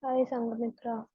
Hi, Sangamitra.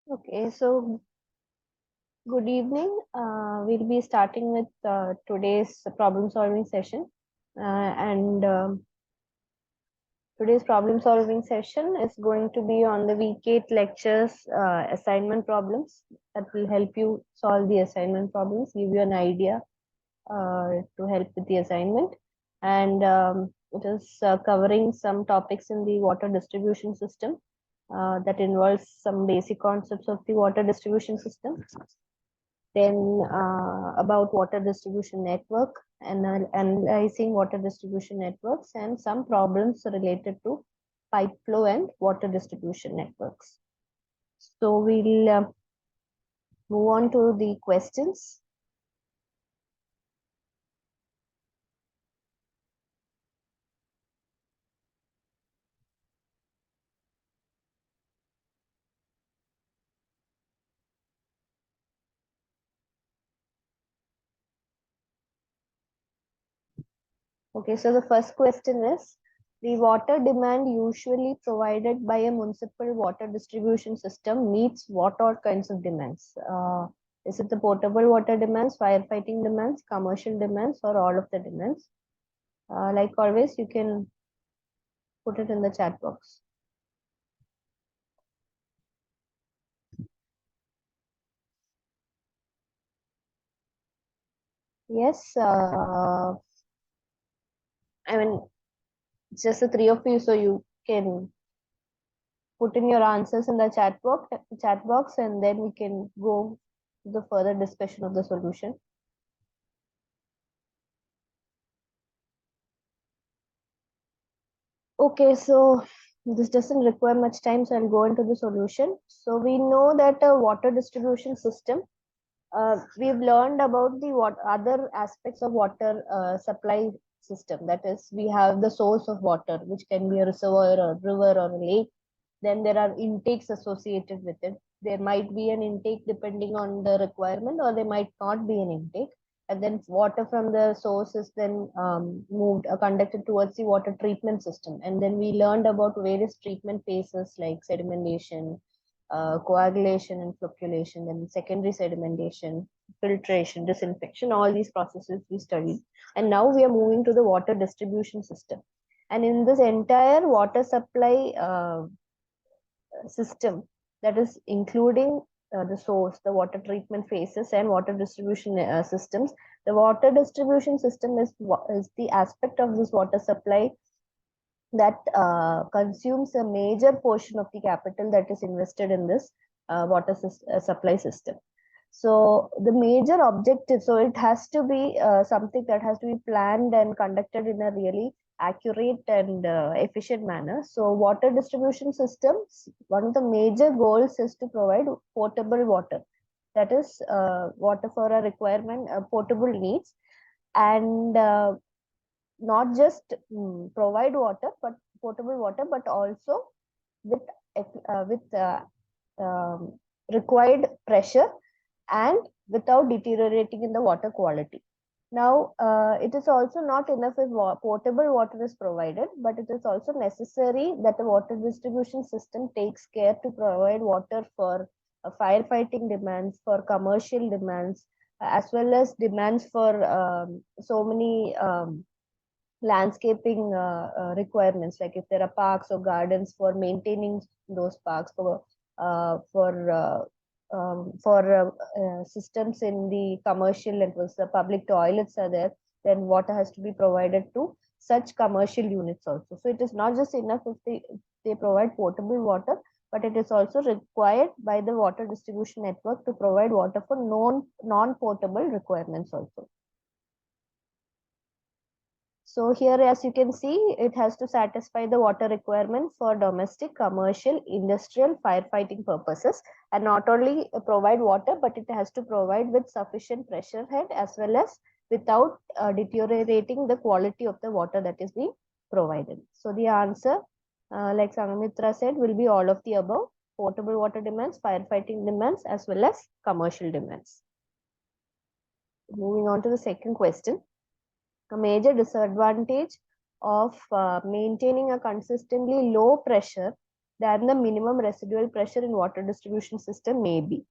Okay, so good evening. We'll be starting with today's problem solving session. And Today's problem solving session is going to be on the week 8 lectures assignment problems that will help you solve the assignment problems, give you an idea to help with the assignment. And it is covering some topics in the water distribution system that involves some basic concepts of the water distribution system. Then about water distribution network and analyzing water distribution networks and some problems related to pipe flow and water distribution networks. So we'll move on to the questions. Okay, so the first question is, the water demand usually provided by a municipal water distribution system meets what all kinds of demands? Is it the potable water demands, firefighting demands, commercial demands, or all of the demands? Like always, you can put it in the chat box. Yes, I mean, just the three of you, so you can put in your answers in the chat box, and then we can go to the further discussion of the solution. Okay, so this doesn't require much time, so I'll go into the solution. So we know that a water distribution system, we've learned about the what other aspects of water supply system. That is, we have the source of water, which can be a reservoir or river or a lake. Then there are intakes associated with it. There might be an intake depending on the requirement, or there might not be an intake. And then water from the source is then moved, conducted towards the water treatment system. And then we learned about various treatment phases like sedimentation, coagulation and flocculation, then secondary sedimentation, filtration, disinfection, all these processes we studied. And now we are moving to the water distribution system. And in this entire water supply system, that is including the source, the water treatment phases, and water distribution systems, the water distribution system is the aspect of this water supply that consumes a major portion of the capital that is invested in this supply system. So the major objective, so it has to be something that has to be planned and conducted in a really accurate and efficient manner. So water distribution systems, one of the major goals is to provide potable water. That is water for a requirement, potable needs, and not just provide water, but potable water, but also with um, required pressure and without deteriorating in the water quality. Now, it is also not enough if potable water is provided, but it is also necessary that the water distribution system takes care to provide water for firefighting demands, for commercial demands, as well as demands for so many landscaping requirements, like if there are parks or gardens, for maintaining those parks, for systems in the commercial networks, the public toilets are there, then water has to be provided to such commercial units also. So it is not just enough if they provide potable water, but it is also required by the water distribution network to provide water for non-potable requirements also. So here, as you can see, it has to satisfy the water requirement for domestic, commercial, industrial, firefighting purposes, and not only provide water, but it has to provide with sufficient pressure head, as well as without deteriorating the quality of the water that is being provided. So the answer, like Sangamitra said, will be all of the above: potable water demands, firefighting demands, as well as commercial demands. Moving on to the second question. A major disadvantage of maintaining a consistently low pressure than the minimum residual pressure in water distribution system may be.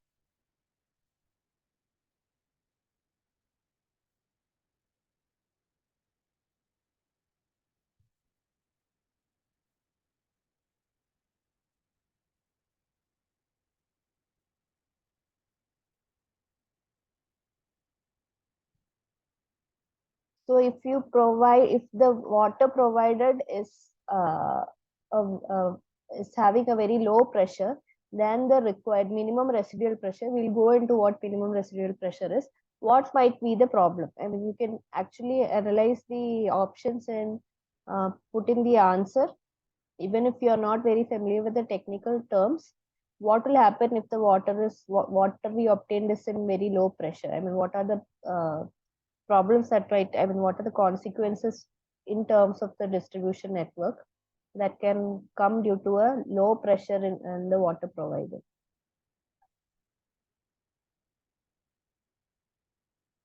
So if the water provided uh, is having a very low pressure, then the required minimum residual pressure, we'll go into what minimum residual pressure is. What might be the problem? I mean, you can actually analyze the options and put in the answer. Even if you are not very familiar with the technical terms, what will happen if the water we obtained is in very low pressure? I mean, what are the problems that what are the consequences in terms of the distribution network that can come due to a low pressure in the water provided?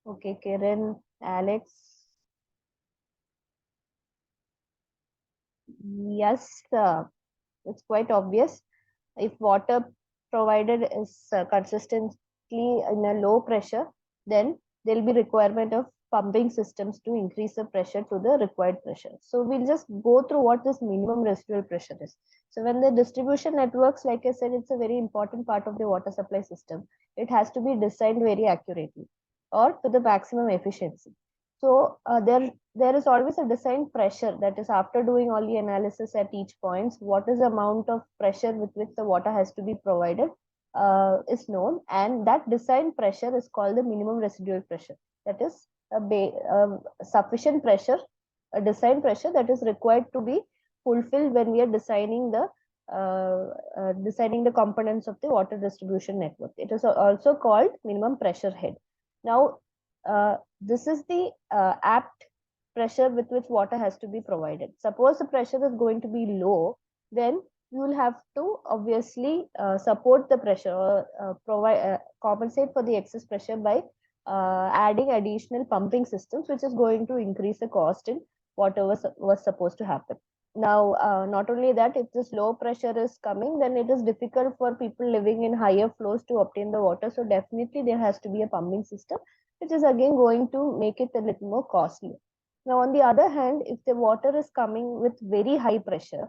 Okay, Kiran, Alex. Yes, it's quite obvious. If water provided is consistently in a low pressure, then there will be requirement of pumping systems to increase the pressure to the required pressure. So we'll just go through what this minimum residual pressure is. So when the distribution networks, like I said, it's a very important part of the water supply system. It has to be designed very accurately or to the maximum efficiency. So there is always a design pressure, that is, after doing all the analysis at each point, what is the amount of pressure with which the water has to be provided is known, and that design pressure is called the minimum residual pressure. That is a sufficient pressure, a design pressure that is required to be fulfilled when we are designing the components of the water distribution network. It is also called minimum pressure head. Now, this is the apt pressure with which water has to be provided. Suppose the pressure is going to be low, then you will have to obviously support the pressure or compensate for the excess pressure by adding additional pumping systems, which is going to increase the cost in whatever was supposed to happen. Now, not only that, if this low pressure is coming, then it is difficult for people living in higher floors to obtain the water. So definitely there has to be a pumping system, which is again going to make it a little more costly. Now, on the other hand, if the water is coming with very high pressure,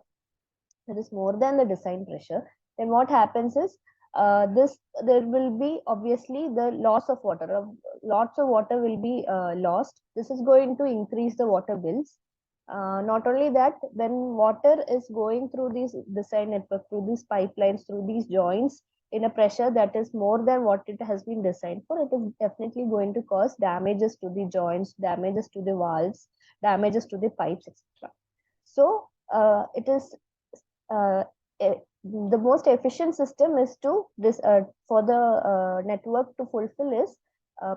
that is more than the design pressure, then what happens is there will be obviously the loss of water. Lots of water will be lost. This is going to increase the water bills. Not only that, when water is going through these design network, through these pipelines, through these joints, in a pressure that is more than what it has been designed for, it is definitely going to cause damages to the joints, damages to the valves, damages to the pipes, etc. So it is the most efficient system is to this for the network to fulfill is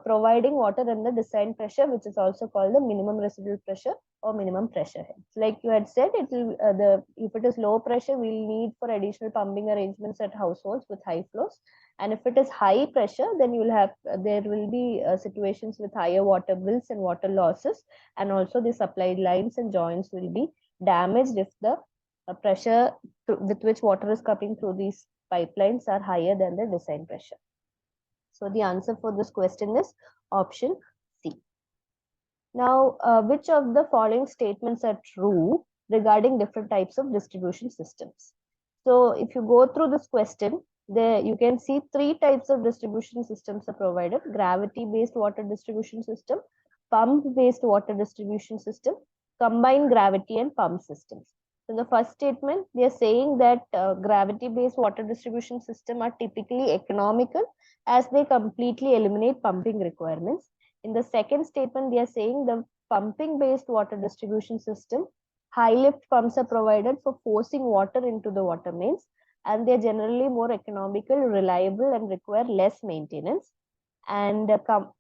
providing water in the design pressure, which is also called the minimum residual pressure or minimum pressure head. Like you had said, it will if it is low pressure, we'll need for additional pumping arrangements at households with high flows, and if it is high pressure, then you will have there will be situations with higher water bills and water losses, and also the supply lines and joints will be damaged if the pressure with which water is coming through these pipelines are higher than the design pressure. So the answer for this question is option C. Now, which of the following statements are true regarding different types of distribution systems? So if you go through this question, there you can see three types of distribution systems are provided: gravity based water distribution system, pump based water distribution system, combined gravity and pump systems. So the first statement, they are saying that gravity based water distribution system are typically economical as they completely eliminate pumping requirements. In the second statement, they are saying the pumping based water distribution system, high lift pumps are provided for forcing water into the water mains, and they're generally more economical, reliable, and require less maintenance. And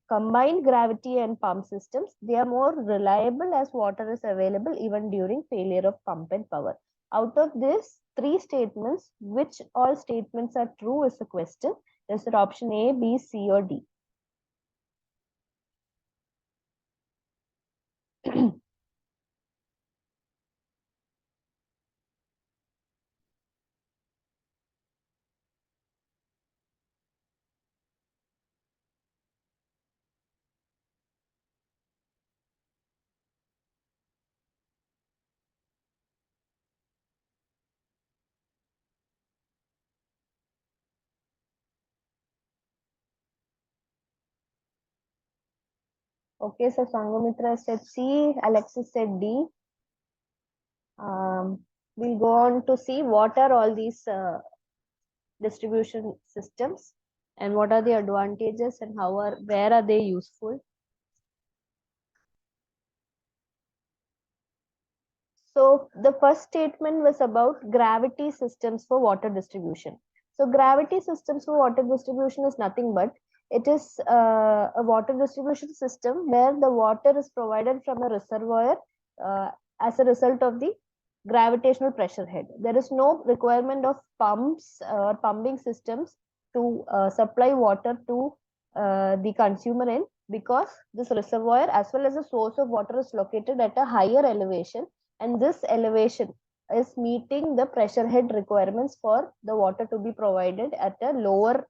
combined gravity and pump systems, they are more reliable as water is available even during failure of pump and power. Out of these three statements, which all statements are true is the question. Is it option A, B, C, or D? Okay, so Sanghamitra said C, Alexis said D. We'll go on to see what are all these distribution systems and what are the advantages and where are they useful. So the first statement was about gravity systems for water distribution. So gravity systems for water distribution is nothing but it is a water distribution system where the water is provided from a reservoir as a result of the gravitational pressure head. There is no requirement of pumps or pumping systems to supply water to the consumer end, because this reservoir as well as the source of water is located at a higher elevation, and this elevation is meeting the pressure head requirements for the water to be provided at a lower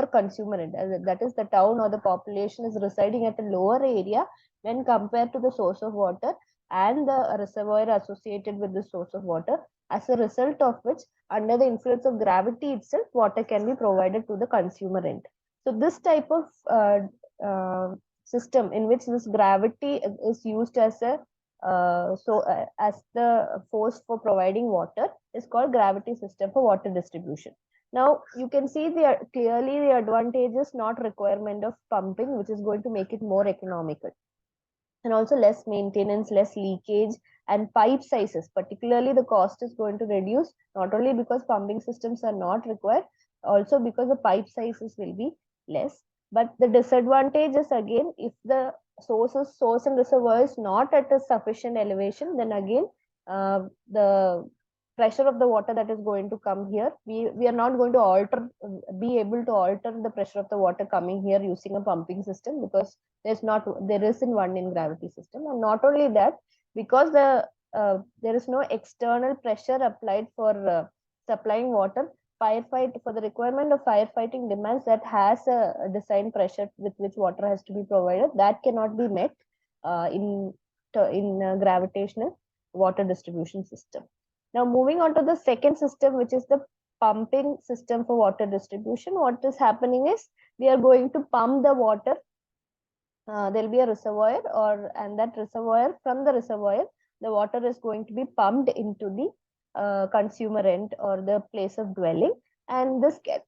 consumer end. That is, the town or the population is residing at a lower area when compared to the source of water and the reservoir associated with the source of water, as a result of which, under the influence of gravity itself, water can be provided to the consumer end. So this type of system in which this gravity is used as a as the force for providing water is called gravity system for water distribution. Now you can see clearly the advantages, not requirement of pumping, which is going to make it more economical, and also less maintenance, less leakage, and pipe sizes. Particularly, the cost is going to reduce, not only because pumping systems are not required, also because the pipe sizes will be less. But the disadvantage is, again, if the source and reservoir is not at a sufficient elevation, then again the pressure of the water that is going to come here, we are not going to be able to alter the pressure of the water coming here using a pumping system, because there isn't one in gravity system. And not only that, because there is no external pressure applied for supplying water, for the requirement of firefighting demands that has a design pressure with which water has to be provided, that cannot be met in gravitational water distribution system. Now moving on to the second system, which is the pumping system for water distribution. What is happening is, we are going to pump the water. There will be a reservoir, and that reservoir, from the reservoir, the water is going to be pumped into the consumer end or the place of dwelling. And this can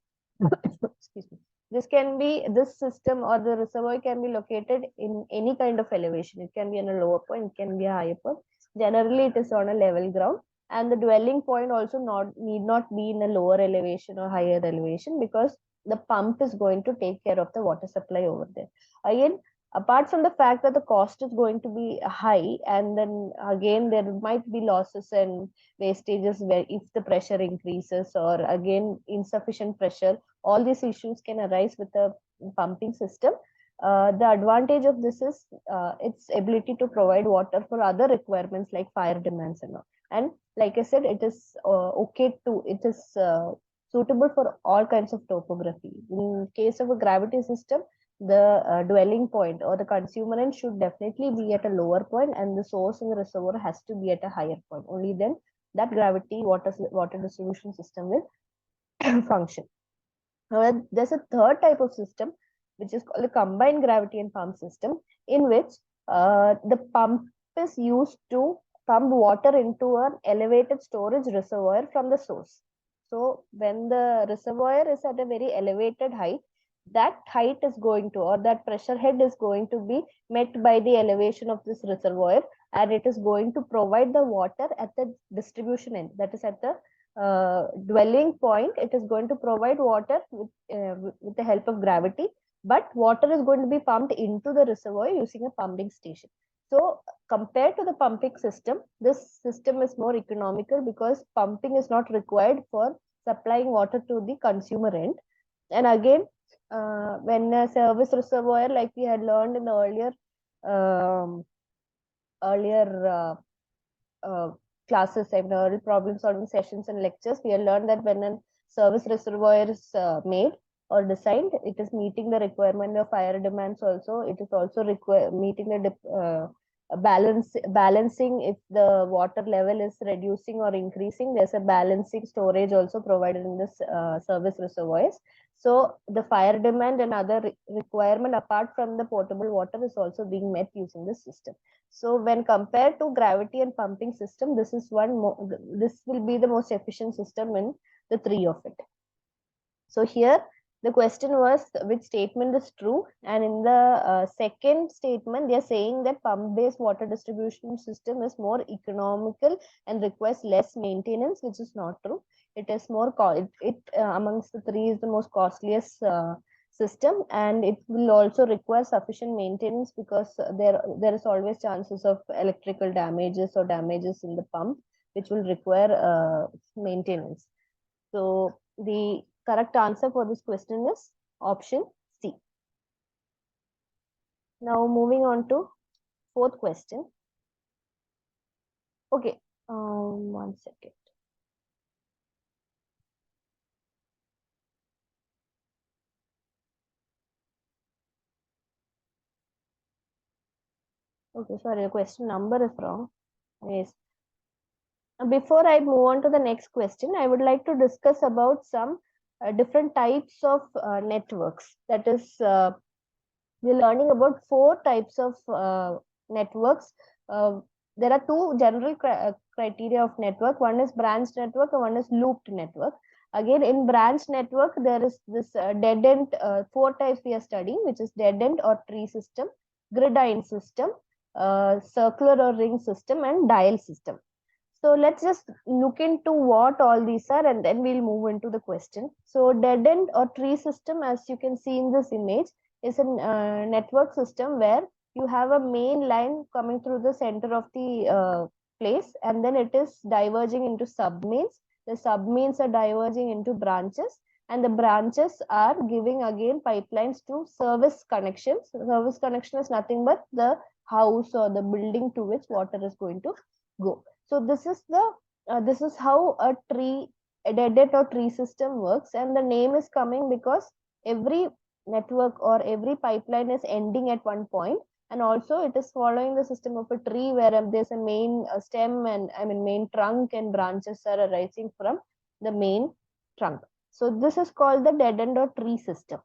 excuse me, this system or the reservoir can be located in any kind of elevation. It can be in a lower point, it can be a higher point. Generally it is on a level ground, and the dwelling point also need not be in a lower elevation or higher elevation, because the pump is going to take care of the water supply over there. Again, apart from the fact that the cost is going to be high, and then again there might be losses and wastages where if the pressure increases, or again insufficient pressure, all these issues can arise with the pumping system. The advantage of this is its ability to provide water for other requirements like fire demands and all. And like I said, it is it is suitable for all kinds of topography. In case of a gravity system, the dwelling point or the consumer end should definitely be at a lower point, and the source in the reservoir has to be at a higher point. Only then that gravity water distribution system will function. However, there's a third type of system which is called a combined gravity and pump system, in which the pump is used to pump water into an elevated storage reservoir from the source. So when the reservoir is at a very elevated height, that height is going to, or that pressure head is going to be met by the elevation of this reservoir, and it is going to provide the water at the distribution end, that is at the dwelling point. It is going to provide water with the help of gravity, but water is going to be pumped into the reservoir using a pumping station. So compared to the pumping system, this system is more economical because pumping is not required for supplying water to the consumer end. And again, when a service reservoir, like we had learned in the earlier classes, early problem solving sessions and lectures, we have learned that when a service reservoir is made or designed, it is meeting the requirement of fire demands also. It is also meeting the balancing if the water level is reducing or increasing. There's a balancing storage also provided in this service reservoirs. So the fire demand and other requirement apart from the potable water is also being met using this system. So when compared to gravity and pumping system, this will be the most efficient system in the three of it. So here the question was which statement is true, and in the second statement they are saying that pump based water distribution system is more economical and requires less maintenance, which is not true. It is more amongst the three is the most costliest system, and it will also require sufficient maintenance because there is always chances of electrical damages or damages in the pump which will require maintenance. So the correct answer for this question is option C. Now moving on to fourth question. Okay, 1 second. Okay, sorry, the question number is wrong. Yes. Before I move on to the next question, I would like to discuss about some different types of networks. That is, we're learning about 4 types of networks. There are 2 general criteria of network. One is branch network and one is looped network. Again, in branch network, there is this dead end, 4 types we are studying, which is dead end or tree system, grid-iron system, circular or ring system, and dial system. So let's just look into what all these are, and then we'll move into the question. So dead end or tree system, as you can see in this image, is a network system where you have a main line coming through the center of the place, and then it is diverging into submains. The submains are diverging into branches, and the branches are giving again pipelines to service connections. Service connection is nothing but the house or the building to which water is going to go. So this is how a dead end or tree system works, and the name is coming because every network or every pipeline is ending at one point, and also it is following the system of a tree where there's a main stem and main trunk, and branches are arising from the main trunk. So this is called the dead end or tree system.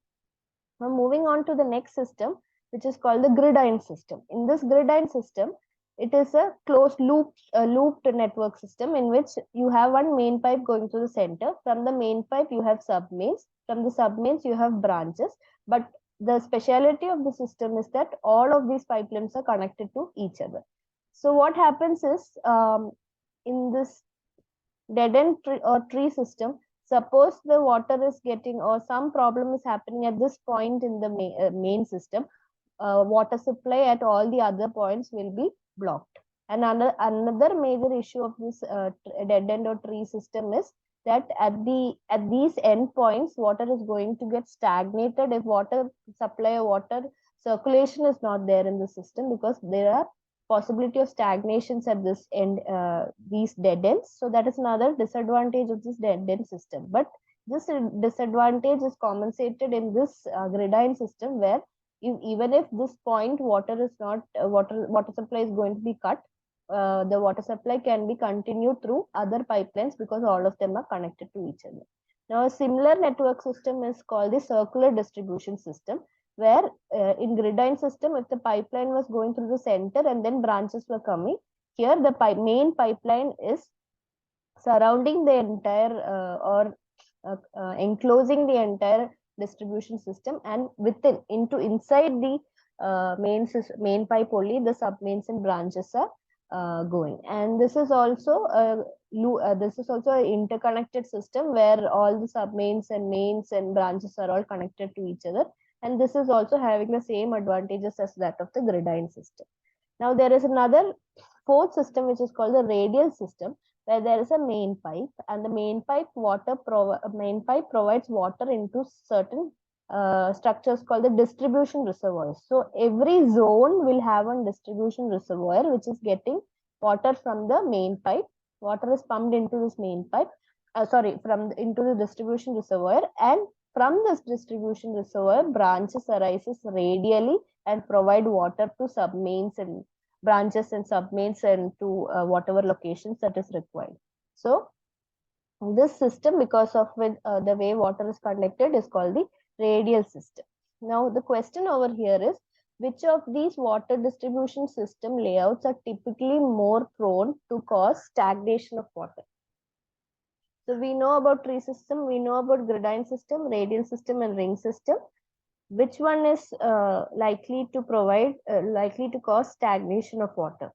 Now moving on to the next system, which is called the grid-iron system. In this grid-iron system, it is a closed looped network system in which you have one main pipe going through the center. From the main pipe, you have submains. From the submains, you have branches. But the speciality of the system is that all of these pipelines are connected to each other. So what happens is, in this dead end tree system, suppose the water is getting or some problem is happening at this point in the main system, water supply at all the other points will be blocked. And another major issue of this dead end or tree system is that at these end points, water is going to get stagnated if water supply or water circulation is not there in the system, because there are possibility of stagnations at this end, these dead ends. So that is another disadvantage of this dead end system. But this disadvantage is compensated in this gridine system, where even if this point water is not water supply is going to be cut, the water supply can be continued through other pipelines because all of them are connected to each other. Now, a similar network system is called the circular distribution system, where in gridine system, if the pipeline was going through the center and then branches were coming, here the main pipeline is surrounding the entire or enclosing the entire distribution system, and within inside the main pipe only the sub mains and branches are going. And this is also an interconnected system where all the sub mains and branches are all connected to each other, and this is also having the same advantages as that of the gridine system. Now there is another fourth system which is called the radial system, where there is a main pipe, and the main pipe provides water into certain structures called the distribution reservoirs. So every zone will have a distribution reservoir which is getting water from the main pipe. Water is pumped into this main pipe, into the distribution reservoir, and from this distribution reservoir, branches arises radially and provide water to submains and branches and submains and to whatever locations that is required. So this system, because of the way water is conducted, is called the radial system. Now the question over here is, which of these water distribution system layouts are typically more prone to cause stagnation of water? So we know about tree system, we know about gridine system, radial system, and ring system. Which one is likely to cause stagnation of water?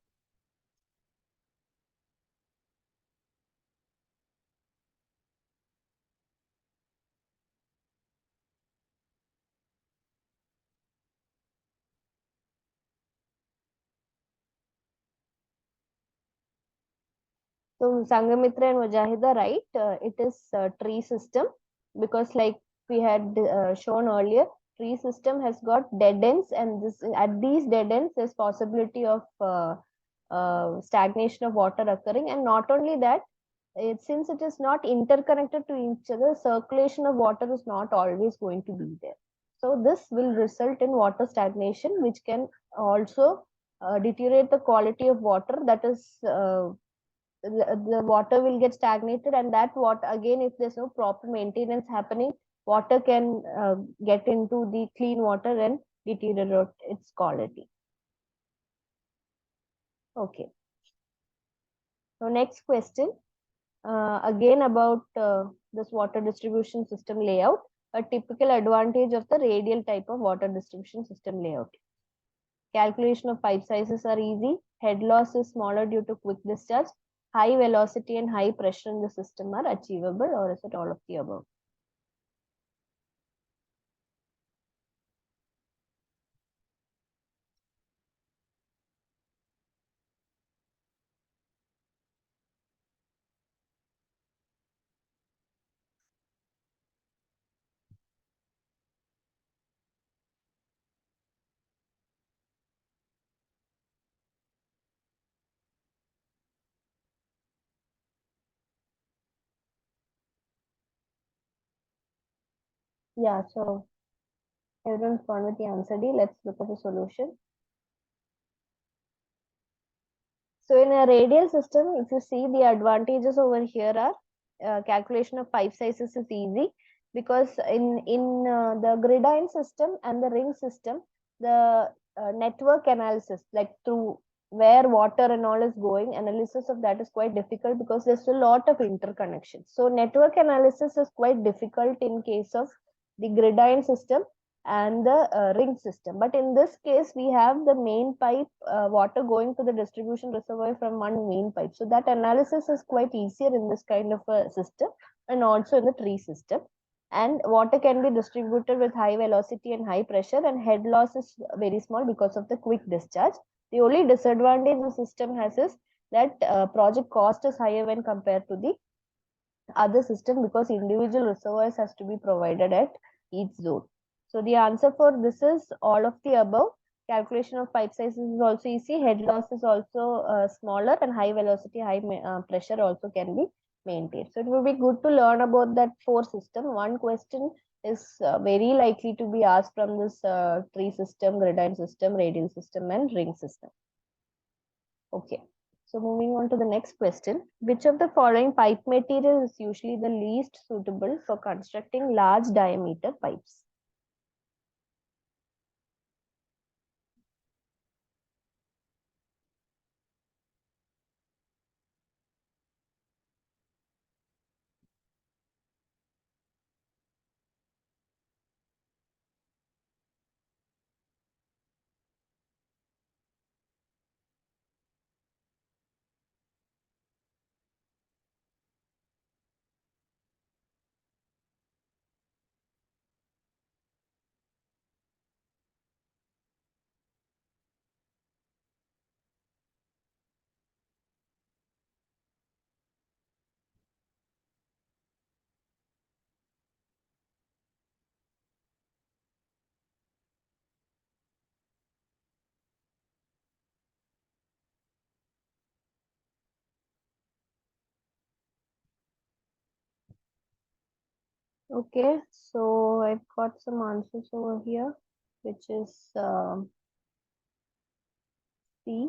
So Sangamitra and Mujahida, right? It is tree system, because like we had shown earlier, tree system has got dead ends, and at these dead ends there's possibility of stagnation of water occurring. And not only that, since it is not interconnected to each other, circulation of water is not always going to be there. So this will result in water stagnation, which can also deteriorate the quality of water. That is the water will get stagnated, and that water again, if there's no proper maintenance happening, water can get into the clean water and deteriorate its quality. Okay, so next question, again about this water distribution system layout. A typical advantage of the radial type of water distribution system layout: calculation of pipe sizes are easy, head loss is smaller due to quick discharge, high velocity and high pressure in the system are achievable, or is it all of the above? Yeah, so everyone's gone with the answer D. Let's look at the solution. So in a radial system, if you see, the advantages over here are calculation of pipe sizes is easy, because in the gridine system and the ring system, the network analysis, like through where water and all is going, analysis of that is quite difficult because there's a lot of interconnections. So network analysis is quite difficult in case of the gridine system and the ring system. But in this case, we have the main pipe, water going to the distribution reservoir from one main pipe. So that analysis is quite easier in this kind of a system, and also in the tree system. And water can be distributed with high velocity and high pressure, and head loss is very small because of the quick discharge. The only disadvantage the system has is that project cost is higher when compared to the other system, because individual reservoirs has to be provided at each zone. So the answer for this is all of the above. calculation of pipe sizes is also easy. Head loss is also smaller, and high velocity, high pressure also can be maintained. So it will be good to learn about that four system. One question is very likely to be asked from this tree system, gradient system, radial system, and ring system. Okay. So moving on to the next question. Which of the following pipe material is usually the least suitable for constructing large diameter pipes? Okay, so I've got some answers over here, which is C.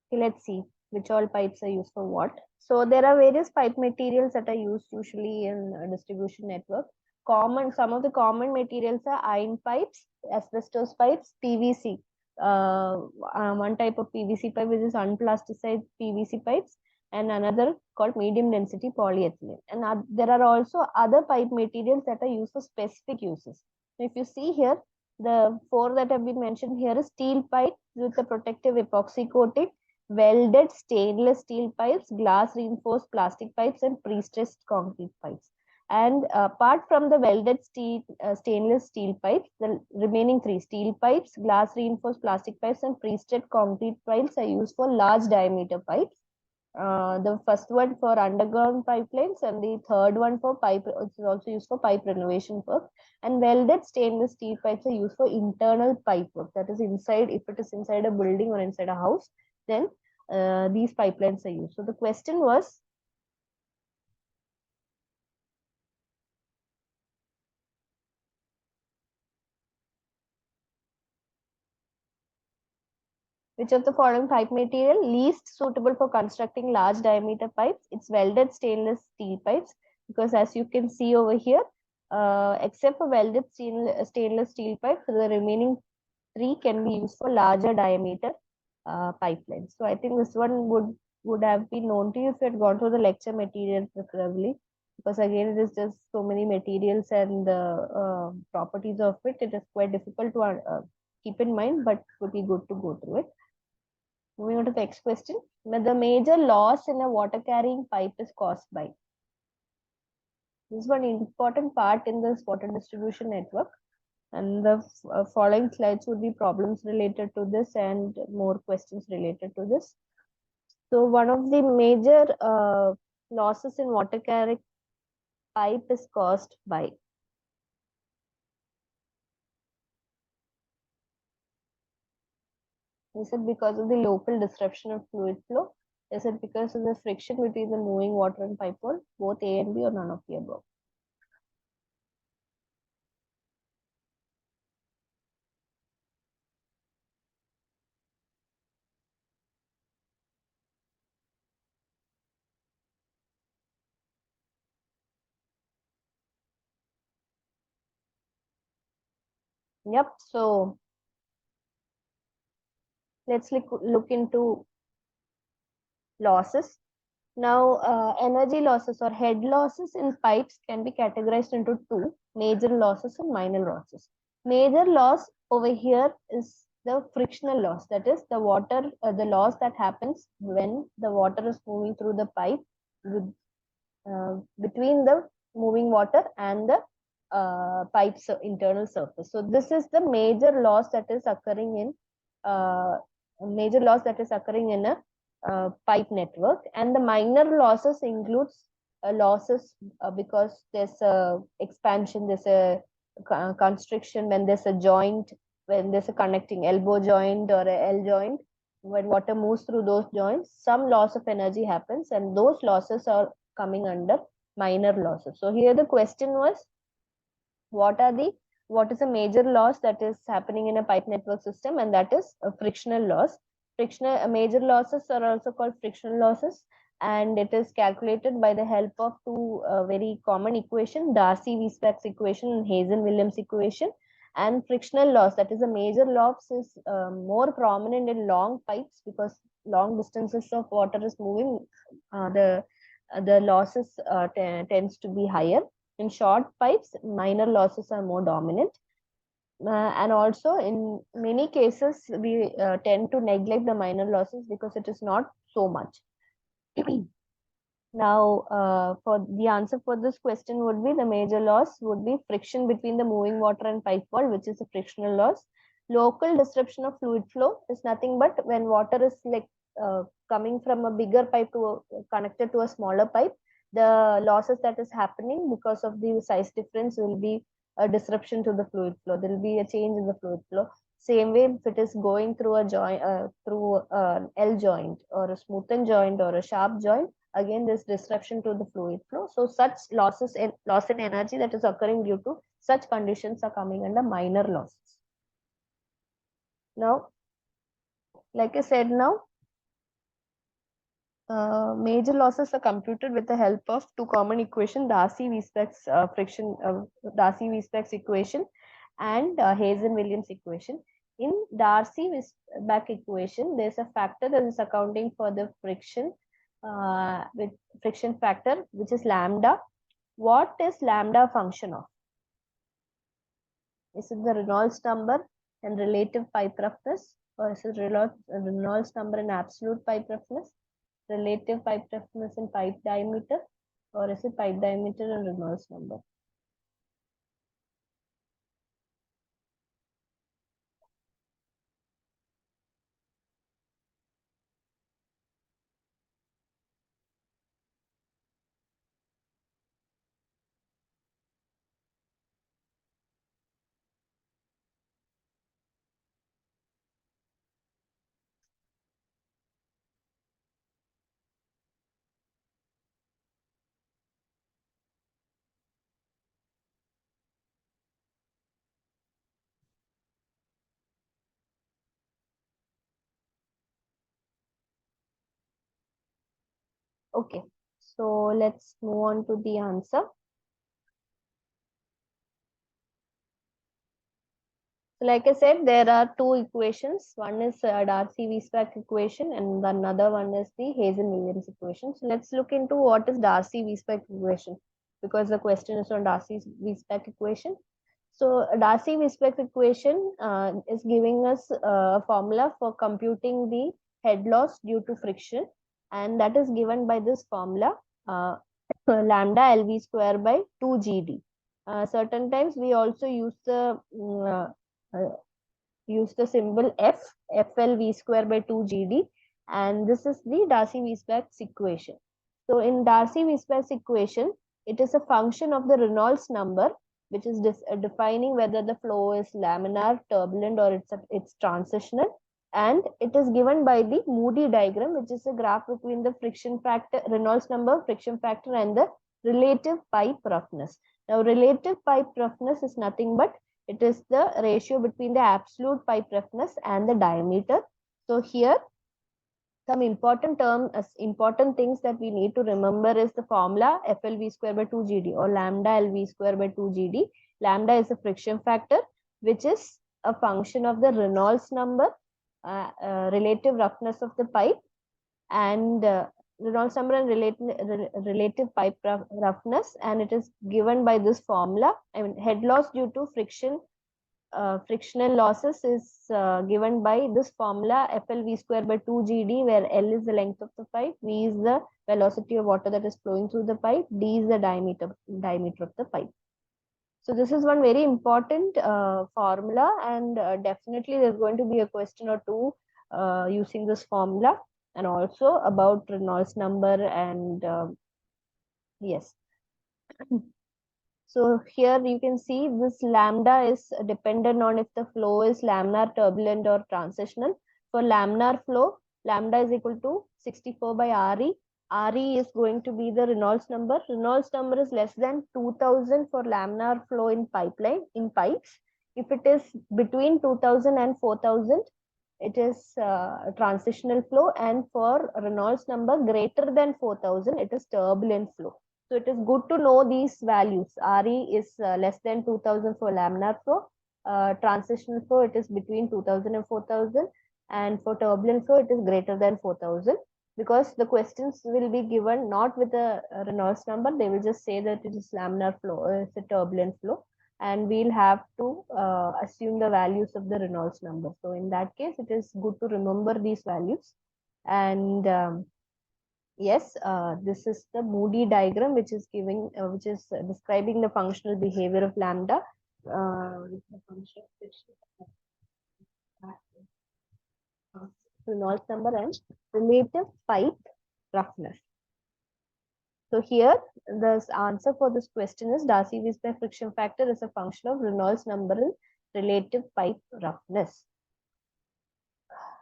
Okay, let's see which all pipes are used for what. So there are various pipe materials that are used usually in a distribution network. Some of the common materials are iron pipes, asbestos pipes, PVC. One type of PVC pipe, which is unplasticized PVC pipes, and another called medium density polyethylene. And there are also other pipe materials that are used for specific uses. So if you see here, the four that have been mentioned here is steel pipe with a protective epoxy coating, welded stainless steel pipes, glass reinforced plastic pipes, and pre-stressed concrete pipes. And apart from the welded stainless steel pipes, the remaining three, steel pipes, glass reinforced plastic pipes, and pre-stressed concrete pipes, are used for large diameter pipes. The first one for underground pipelines, and the third one for pipe, is also used for pipe renovation work. And welded stainless steel pipes are used for internal pipe work, that is inside, if it is inside a building or inside a house, then these pipelines are used. So the question was, which of the following pipe material least suitable for constructing large diameter pipes? It's welded stainless steel pipes, because as you can see over here, except for welded stainless steel pipes, the remaining three can be used for larger diameter pipelines. So I think this one would have been known to you if you had gone through the lecture material preferably, because again it is just so many materials and properties of it. It is quite difficult to keep in mind, but it would be good to go through it. Moving on to the next question. The major loss in a water carrying pipe is caused by. This is one important part in this water distribution network. And the following slides would be problems related to this and more questions related to this. So one of the major losses in water carrying pipe is caused by. Is it because of the local disruption of fluid flow? Is it because of the friction between the moving water and pipe wall? Both A and B, or none of the above? Yep. So let's look into losses. Now, energy losses or head losses in pipes can be categorized into two: major losses and minor losses. Major loss over here is the frictional loss, that is the the loss that happens when the water is moving through the pipe with, between the moving water and the pipe's internal surface. So this is the major loss that is occurring in a pipe network. And the minor losses includes losses because there's a expansion, there's a constriction, when there's a joint, when there's a connecting elbow joint or a L joint, when water moves through those joints, some loss of energy happens, and those losses are coming under minor losses. So here the question was, what is a major loss that is happening in a pipe network system, and that is a frictional loss. Frictional major losses are also called frictional losses, and it is calculated by the help of two very common equation, Darcy-Weisbach's equation and Hazen-Williams equation. And frictional loss, that is a major loss, is more prominent in long pipes, because long distances of water is moving, the losses tends to be higher. In short pipes, minor losses are more dominant. And also in many cases, we tend to neglect the minor losses because it is not so much. Now, for the answer for this question would be, the major loss would be friction between the moving water and pipe wall, which is a frictional loss. Local disruption of fluid flow is nothing but when water is like coming from a bigger pipe to connected to a smaller pipe, the losses that is happening because of the size difference will be a disruption to the fluid flow. There will be a change in the fluid flow. Same way, if it is going through a joint, through an L joint or a smoothen joint or a sharp joint, again there's disruption to the fluid flow. So such losses in loss in energy that is occurring due to such conditions are coming under minor losses. Now, like I said, now major losses are computed with the help of two common equation, Darcy-Weisbach's Darcy-Weisbach's equation and Hazen-Williams equation. In Darcy-Weisbach equation, there's a factor that is accounting for the friction with friction factor, which is lambda. What is lambda function of? Is it the Reynolds number and relative pipe roughness, or is it Reynolds number and absolute pipe roughness, relative pipe roughness and pipe diameter, or is it pipe diameter and Reynolds number? Okay, so let's move on to the answer. So like I said, there are two equations. One is Darcy-Weisbach equation and another one is the Hazen-Williams equation. So let's look into what is Darcy-Weisbach equation, because the question is on Darcy-Weisbach equation. So Darcy-Weisbach equation is giving us a formula for computing the head loss due to friction, and that is given by this formula, lambda LV square by 2GD. Certain times we also use the symbol F, FLV square by 2GD, and this is the Darcy-Weisbach's equation. So in Darcy-Weisbach's equation, it is a function of the Reynolds number, which is defining whether the flow is laminar, turbulent, or it's transitional. And it is given by the Moody diagram, which is a graph between the friction factor, Reynolds number, friction factor, and the relative pipe roughness. Now, relative pipe roughness is nothing but it is the ratio between the absolute pipe roughness and the diameter. So here, some important things that we need to remember is the formula FLV square by 2GD or lambda LV square by 2GD. Lambda is a friction factor, which is a function of the Reynolds number, relative roughness of the pipe, and Reynolds number and relative pipe roughness, and it is given by this formula. I mean, head loss due to frictional losses is given by this formula FLV square by 2GD, where L is the length of the pipe, V is the velocity of water that is flowing through the pipe, D is the diameter of the pipe. So this is one very important formula, and definitely there's going to be a question or two using this formula, and also about Reynolds number and yes. So here you can see this lambda is dependent on if the flow is laminar, turbulent or transitional. For laminar flow, lambda is equal to 64 by Re. Re is going to be the Reynolds number. Reynolds number is less than 2000 for laminar flow in pipeline, in pipes. If it is between 2000 and 4000, it is transitional flow, and for Reynolds number greater than 4000, it is turbulent flow. So it is good to know these values. Re is less than 2000 for laminar flow. Transitional flow, it is between 2000 and 4000. And for turbulent flow, it is greater than 4000. Because the questions will be given not with a Reynolds number, they will just say that it is laminar flow or it's a turbulent flow. And we'll have to assume the values of the Reynolds number. So in that case, it is good to remember these values. And yes, this is the Moody diagram, which is describing the functional behavior of lambda. Reynolds number and relative pipe roughness. So here, the answer for this question is Darcy-Weisbach friction factor is a function of Reynolds number and relative pipe roughness.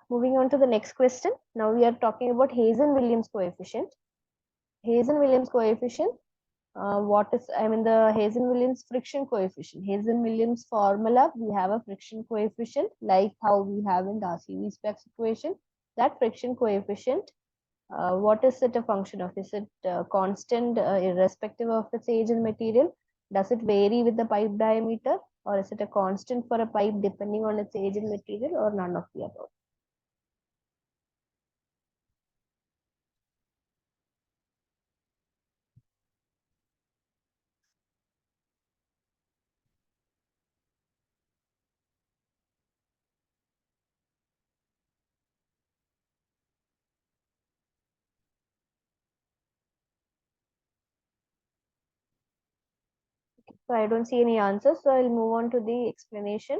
Moving on to the next question. Now we are talking about Hazen-Williams coefficient. Hazen-Williams coefficient, the Hazen-Williams friction coefficient. Hazen-Williams formula, we have a friction coefficient like how we have in Darcy-Weisbach's equation. That friction coefficient, what is it a function of? Is it constant irrespective of its age and material? Does it vary with the pipe diameter, or is it a constant for a pipe depending on its age and material, or none of the above? So I don't see any answers, so I'll move on to the explanation.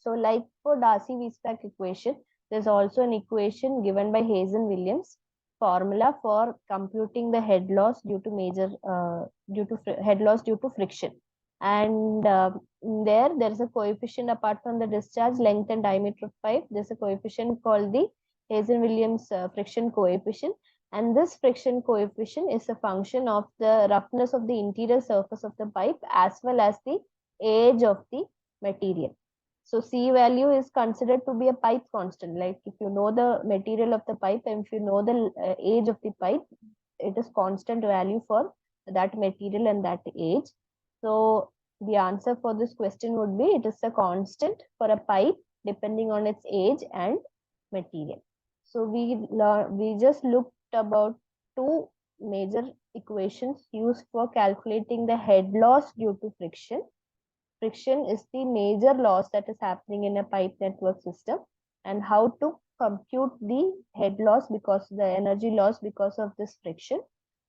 So like for Darcy-Weisbach equation, there's also an equation given by Hazen-Williams formula for computing the head loss due to head loss due to friction. And there is a coefficient apart from the discharge length and diameter of pipe. There's a coefficient called the Hazen-Williams friction coefficient. And this friction coefficient is a function of the roughness of the interior surface of the pipe as well as the age of the material. So C value is considered to be a pipe constant. Like if you know the material of the pipe and if you know the age of the pipe, it is constant value for that material and that age. So the answer for this question would be it is a constant for a pipe depending on its age and material. So we just looked about two major equations used for calculating the head loss due to friction. Friction is the major loss that is happening in a pipe network system, and how to compute the head loss because the energy loss because of this friction,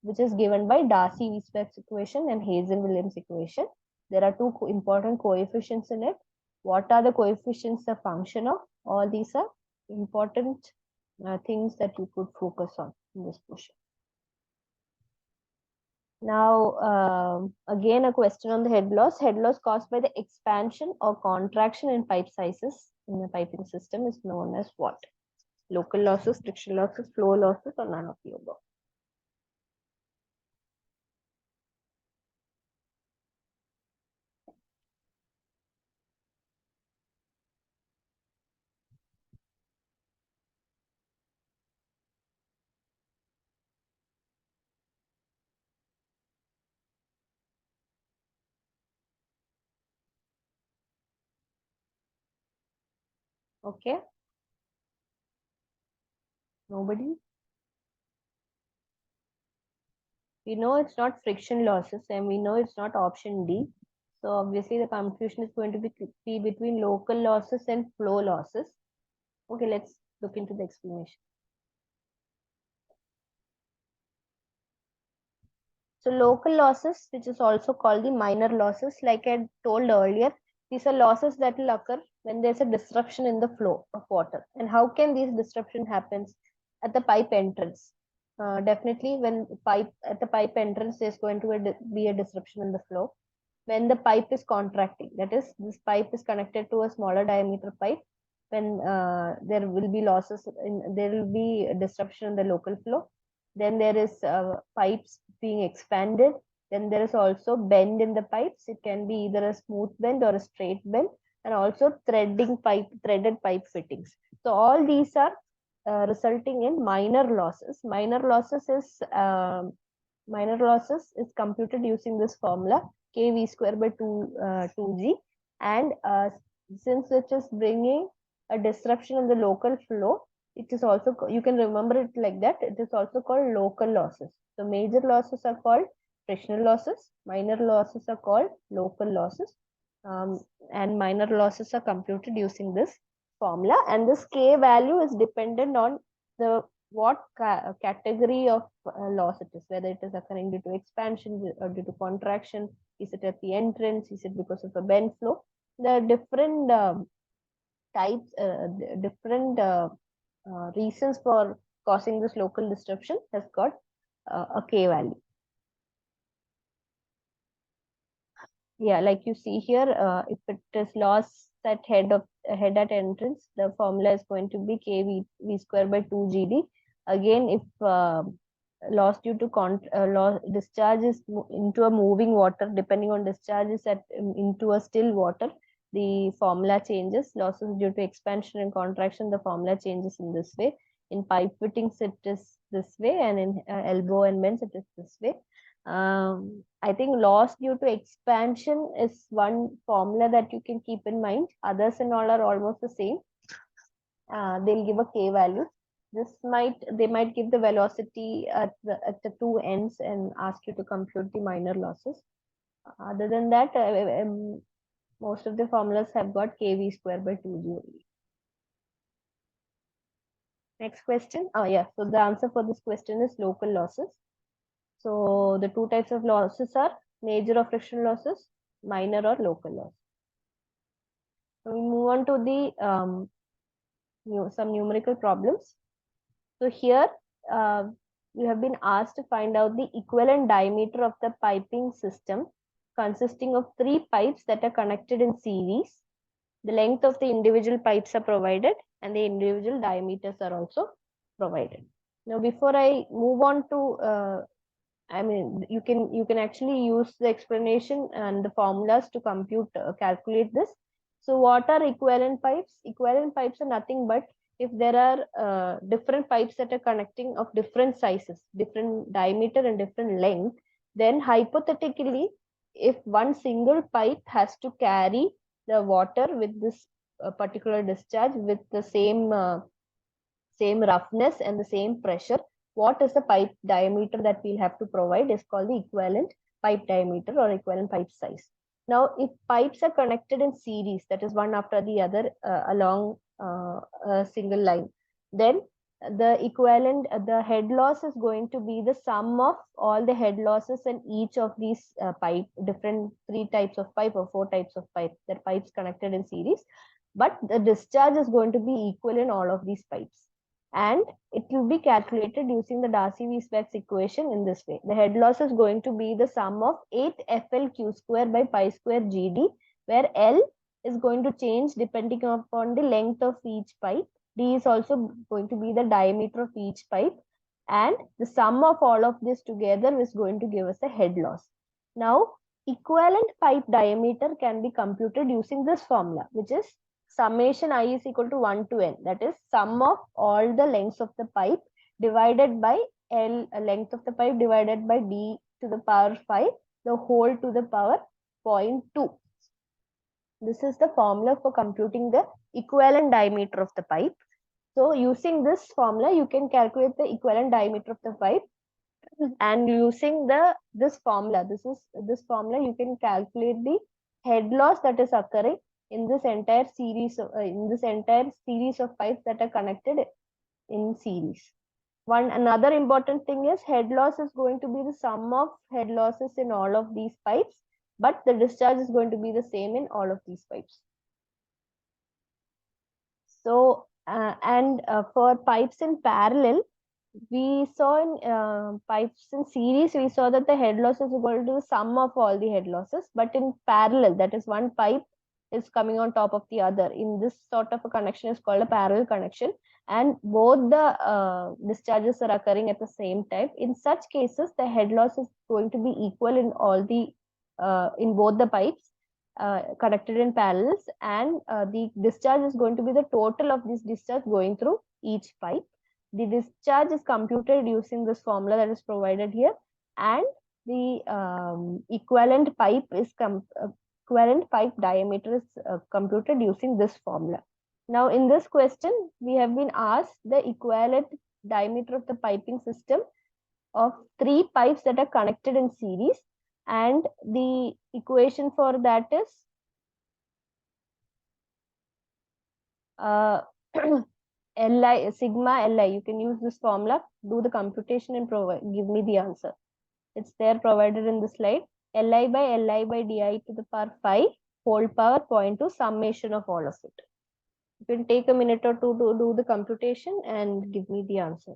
which is given by Darcy-Weisbach's equation and Hazen-Williams equation. There are two important coefficients in it. What are the coefficients a function of? All these are important things that you could focus on in this question. Now, again, a question on the head loss. Head loss caused by the expansion or contraction in pipe sizes in the piping system is known as what? Local losses, friction losses, flow losses, or none of the above? Okay. Nobody? We know it's not friction losses and we know it's not option D. So obviously the confusion is going to be between local losses and flow losses. Okay, let's look into the explanation. So local losses, which is also called the minor losses, like I told earlier, these are losses that will occur when there's a disruption in the flow of water. And how can these disruption happens? At the pipe entrance. Definitely when pipe at the pipe entrance, there's going to be a disruption in the flow. When the pipe is contracting, that is, this pipe is connected to a smaller diameter pipe, when there will be losses there will be a disruption in the local flow. Then there is pipes being expanded. Then there is also bend in the pipes. It can be either a smooth bend or a straight bend, and also threaded pipe fittings. So all these are resulting in minor losses. Minor losses is computed using this formula kv square by 2g, and since it is bringing a disruption in the local flow, it is also, you can remember it like that, it is also called local losses. So major losses are called frictional losses, minor losses are called local losses, um, and minor losses are computed using this formula, and this k value is dependent on the what category of loss it is, whether it is occurring due to expansion or due to contraction, is it at the entrance, is it because of a bend flow. The different types, different reasons for causing this local disruption has got a k value. Yeah, like you see here, if it is loss at head at entrance, the formula is going to be kv v square by 2gd. Again, if loss due to loss discharge is into a moving water, depending on discharges into a still water, the formula changes. Losses due to expansion and contraction, the formula changes in this way. In pipe fittings, it is this way, and in elbow and bends, it is this way. I think loss due to expansion is one formula that you can keep in mind. Others and all are almost the same. They'll give a k value. They might give the velocity at the two ends and ask you to compute the minor losses. Other than that, most of the formulas have got kv square by 2g only. Next question. Oh yeah, so the answer for this question is local losses. So the two types of losses are major or frictional losses, minor or local loss. So we move on to the some numerical problems. So here you have been asked to find out the equivalent diameter of the piping system consisting of 3 pipes that are connected in series. The length of the individual pipes are provided and the individual diameters are also provided. Now, before I move on to I mean, you can actually use the explanation and the formulas to calculate this. So what are equivalent pipes? Equivalent pipes are nothing but if there are different pipes that are connecting of different sizes, different diameter and different length, then hypothetically, if one single pipe has to carry the water with this particular discharge with the same roughness and the same pressure, what is the pipe diameter that we'll have to provide is called the equivalent pipe diameter or equivalent pipe size. Now, if pipes are connected in series, that is one after the other along a single line, then the head loss is going to be the sum of all the head losses in each of these different 3 types of pipe or 4 types of pipe, that pipes connected in series. But the discharge is going to be equal in all of these pipes, and it will be calculated using the Darcy-Weisbach's equation in this way. The head loss is going to be the sum of 8 FLQ square by pi square GD, where L is going to change depending upon the length of each pipe. D is also going to be the diameter of each pipe, and the sum of all of this together is going to give us a head loss. Now, equivalent pipe diameter can be computed using this formula, which is summation I is equal to 1 to n, that is sum of all the lengths of the pipe divided by L, length of the pipe divided by D to the power 5, the whole to the power 0.2. This is the formula for computing the equivalent diameter of the pipe. So using this formula, you can calculate the equivalent diameter of the pipe, and using this formula you can calculate the head loss that is occurring in this entire series of pipes that are connected in series. Another important thing is head loss is going to be the sum of head losses in all of these pipes, but the discharge is going to be the same in all of these pipes. So for pipes in parallel, we saw in pipes in series, we saw that the head loss is equal to the sum of all the head losses, but in parallel, that is one pipe is coming on top of the other. In this sort of a connection is called a parallel connection, and both the discharges are occurring at the same time. In such cases, the head loss is going to be equal in all the in both the pipes connected in parallels, and the discharge is going to be the total of this discharge going through each pipe. The discharge is computed using this formula that is provided here, and the equivalent pipe is equivalent pipe diameter is computed using this formula. Now, in this question, we have been asked the equivalent diameter of the piping system of three pipes that are connected in series, and the equation for that is Li sigma Li. You can use this formula, do the computation, and provide give me the answer. It's there provided in the slide. Li by di to the power 5 whole power 0.2 summation of all of it. You can take a minute or two to do the computation and give me the answer.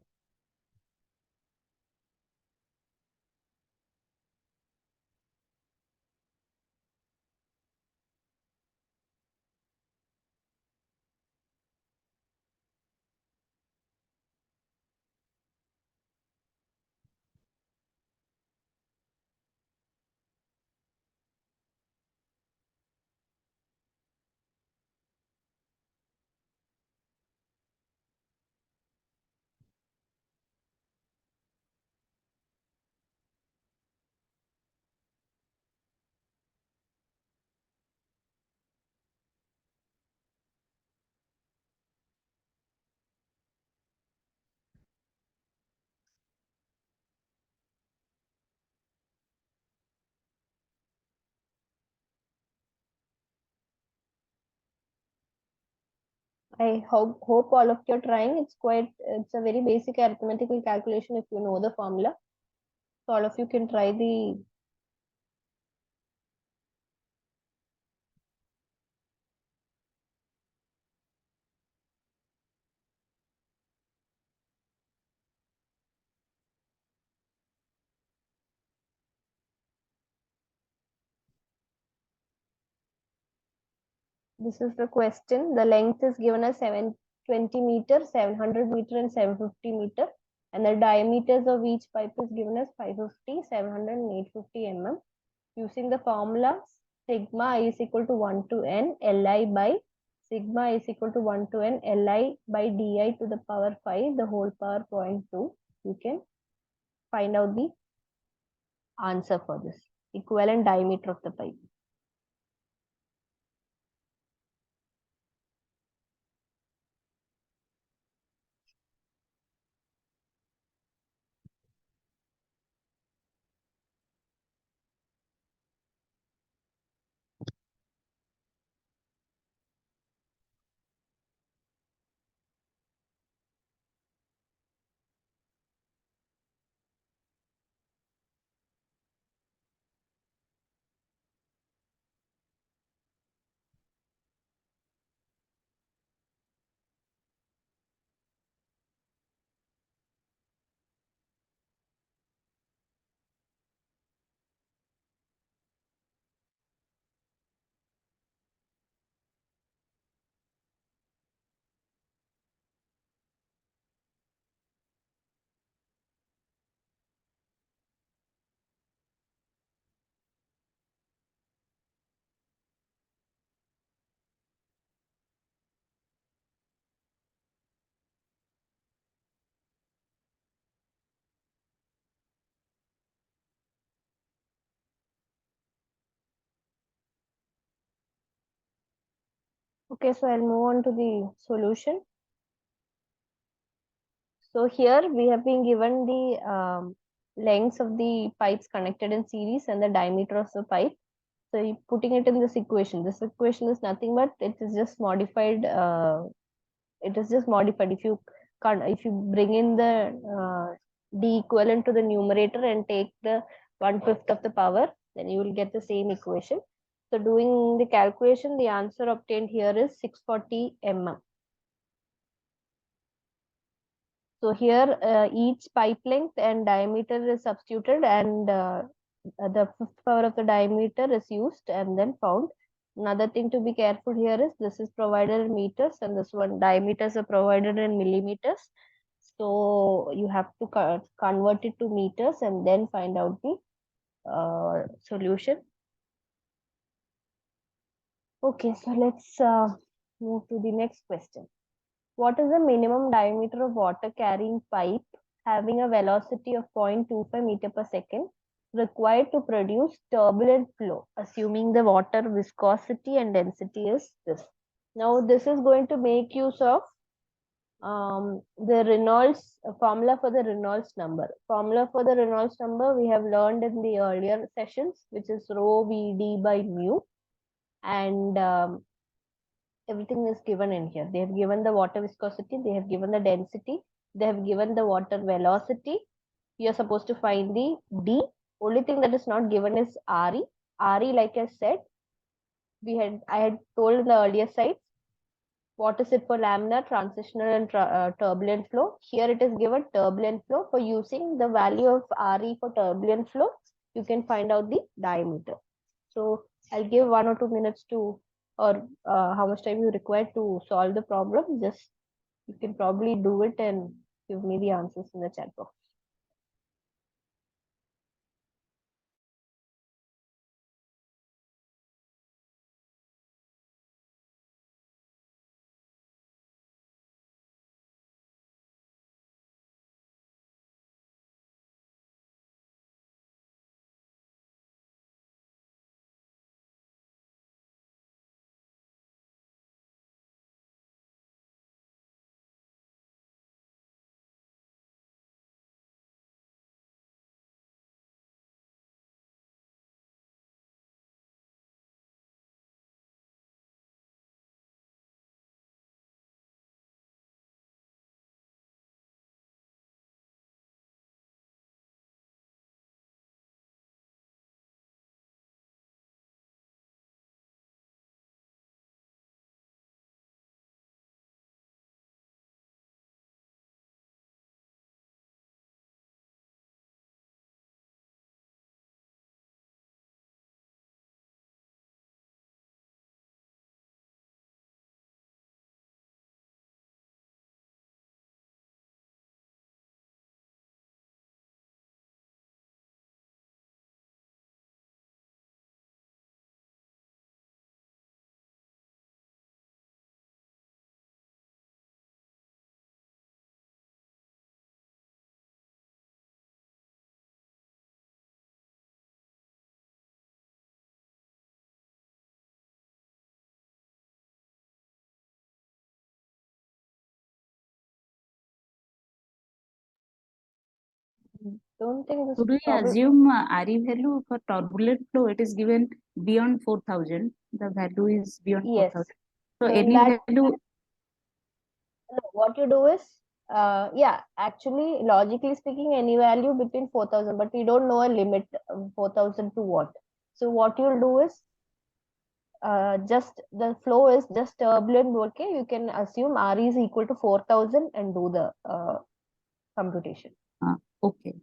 I hope all of you are trying. It's a very basic arithmetical calculation if you know the formula. So all of you can try the. This is the question. The length is given as 720 meter, 700 meter, and 750 meter. And the diameters of each pipe is given as 550, 700, and 850 mm. Using the formula, sigma I is equal to 1 to n Li by sigma I is equal to 1 to n Li by di to the power 5, the whole power 0.2. You can find out the answer for this equivalent diameter of the pipe. Okay, so I'll move on to the solution. So here we have been given the lengths of the pipes connected in series and the diameter of the pipe. So putting it in this equation is nothing but it is just modified. It is just modified. If you bring in the d equivalent to the numerator and take the 1/5 of the power, then you will get the same equation. So doing the calculation, the answer obtained here is 640 mm. So here each pipe length and diameter is substituted, and the fifth power of the diameter is used and then found. Another thing to be careful here is this is provided in meters and this one diameters are provided in millimeters. So you have to convert it to meters and then find out the solution. Okay, so let's move to the next question. What is the minimum diameter of water carrying pipe having a velocity of 0.25 meter per second required to produce turbulent flow, assuming the water viscosity and density is this? Now, this is going to make use of the Reynolds formula for the Reynolds number. Formula for the Reynolds number we have learned in the earlier sessions, which is rho Vd by mu, and everything is given in here. They have given the water viscosity, they have given the density, they have given the water velocity. You're supposed to find the D. Only thing that is not given is RE. RE, like I said, I had told in the earlier slides, what is it for laminar, transitional, and turbulent flow. Here it is given turbulent flow. For using the value of RE for turbulent flow, you can find out the diameter. So I'll give 1 or 2 minutes to, or how much time you require to solve the problem. Just you can probably do it and give me the answers in the chat box. Don't think this Could we problem. assume RE value for turbulent flow? It is given beyond 4,000. The value is beyond Yes. 4,000. So So in any that, value. what you do is, yeah, actually, logically speaking, any value between 4,000, but we don't know a limit 4,000 to what. So what you'll do is, just the flow is just turbulent, okay? You can assume R is equal to 4,000 and do the computation. Okay.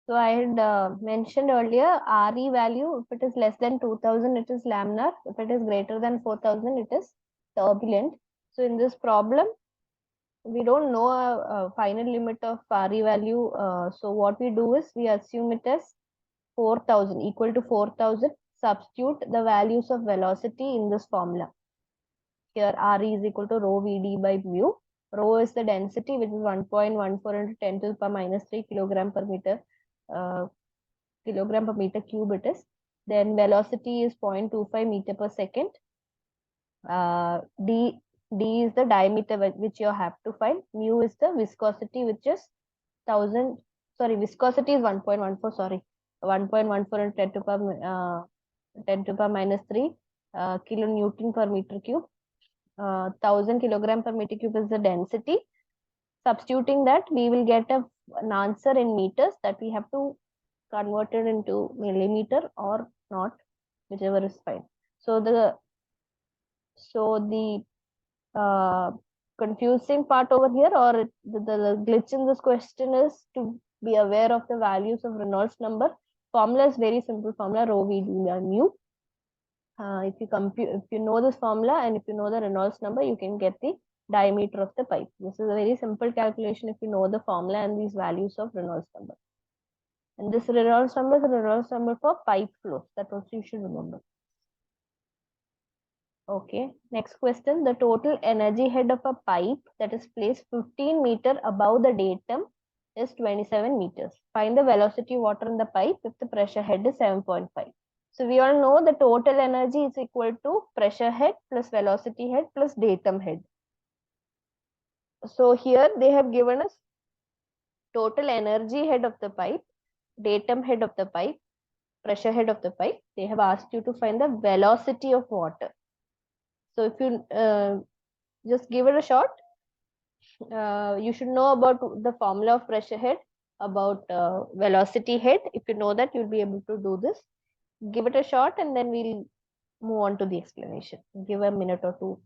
So I had mentioned earlier, RE value, if it is less than 2000, it is laminar. If it is greater than 4000, it is turbulent. So in this problem, we don't know a final limit of RE value. So what we do is we assume it as 4000, equal to 4000. Substitute the values of velocity in this formula. Here RE is equal to rho Vd by mu. Rho is the density, which is 1.14 into 10 to the power minus 3 kilogram per meter. Kilogram per meter cube it is. Then velocity is 0.25 meter per second. D is the diameter which you have to find. Mu is the viscosity, which is 1000. Sorry, viscosity is 1.14. Sorry, 1.14 into 10 to the power minus 3 kilonewton per meter cube. 1000 kilogram per meter cube is the density. Substituting that, we will get an answer in meters that we have to convert it into millimeter or not, whichever is fine. So the confusing part over here, or the glitch in this question, is to be aware of the values of Reynolds number. Formula is very simple formula, rho Vd by mu. If you know this formula and if you know the Reynolds number, you can get the diameter of the pipe. This is a very simple calculation if you know the formula and these values of Reynolds number. And this Reynolds number is a Reynolds number for pipe flows. That also you should remember. Okay, next question. The total energy head of a pipe that is placed 15 meter above the datum is 27 meters. Find the velocity of water in the pipe if the pressure head is 7.5. So we all know the total energy is equal to pressure head plus velocity head plus datum head. So here they have given us total energy head of the pipe, datum head of the pipe, pressure head of the pipe. They have asked you to find the velocity of water. So if you just give it a shot, you should know about the formula of pressure head, about velocity head. If you know that, you'll be able to do this. Give it a shot and then we'll move on to the explanation. Give a minute or two.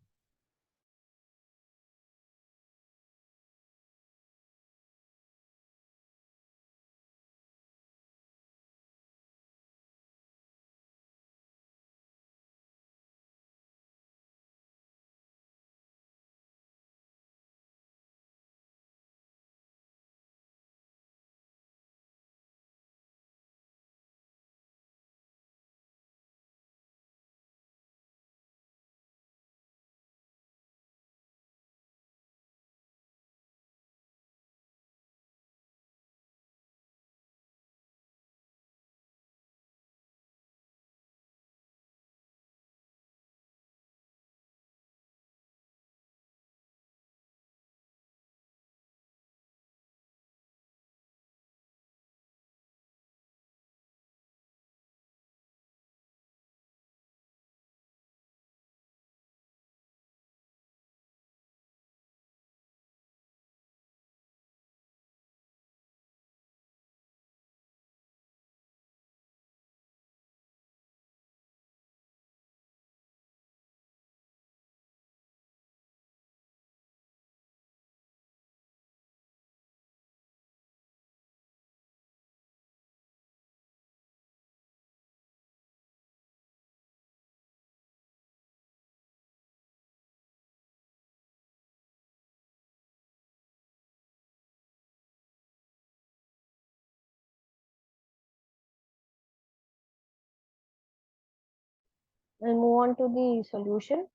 We'll move on to the solution.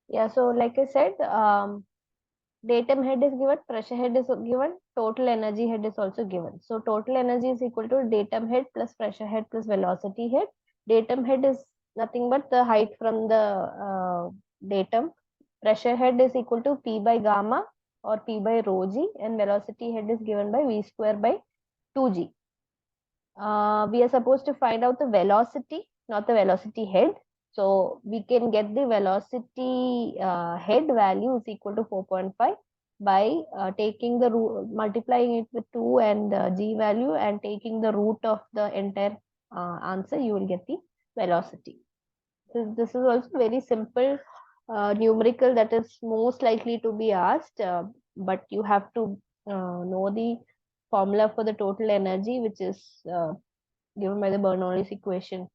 Yeah, so like I said, datum head is given, pressure head is given, total energy head is also given. So total energy is equal to datum head plus pressure head plus velocity head. Datum head is nothing but the height from the datum. Pressure head is equal to P by gamma or P by rho g, and velocity head is given by V square by 2g. We are supposed to find out the velocity, not the velocity head. So we can get the velocity head value is equal to 4.5 by taking the root, multiplying it with 2 and g value and taking the root of the entire answer, you will get the velocity. So this is also very simple numerical that is most likely to be asked, but you have to know the formula for the total energy, which is given by the Bernoulli's equation.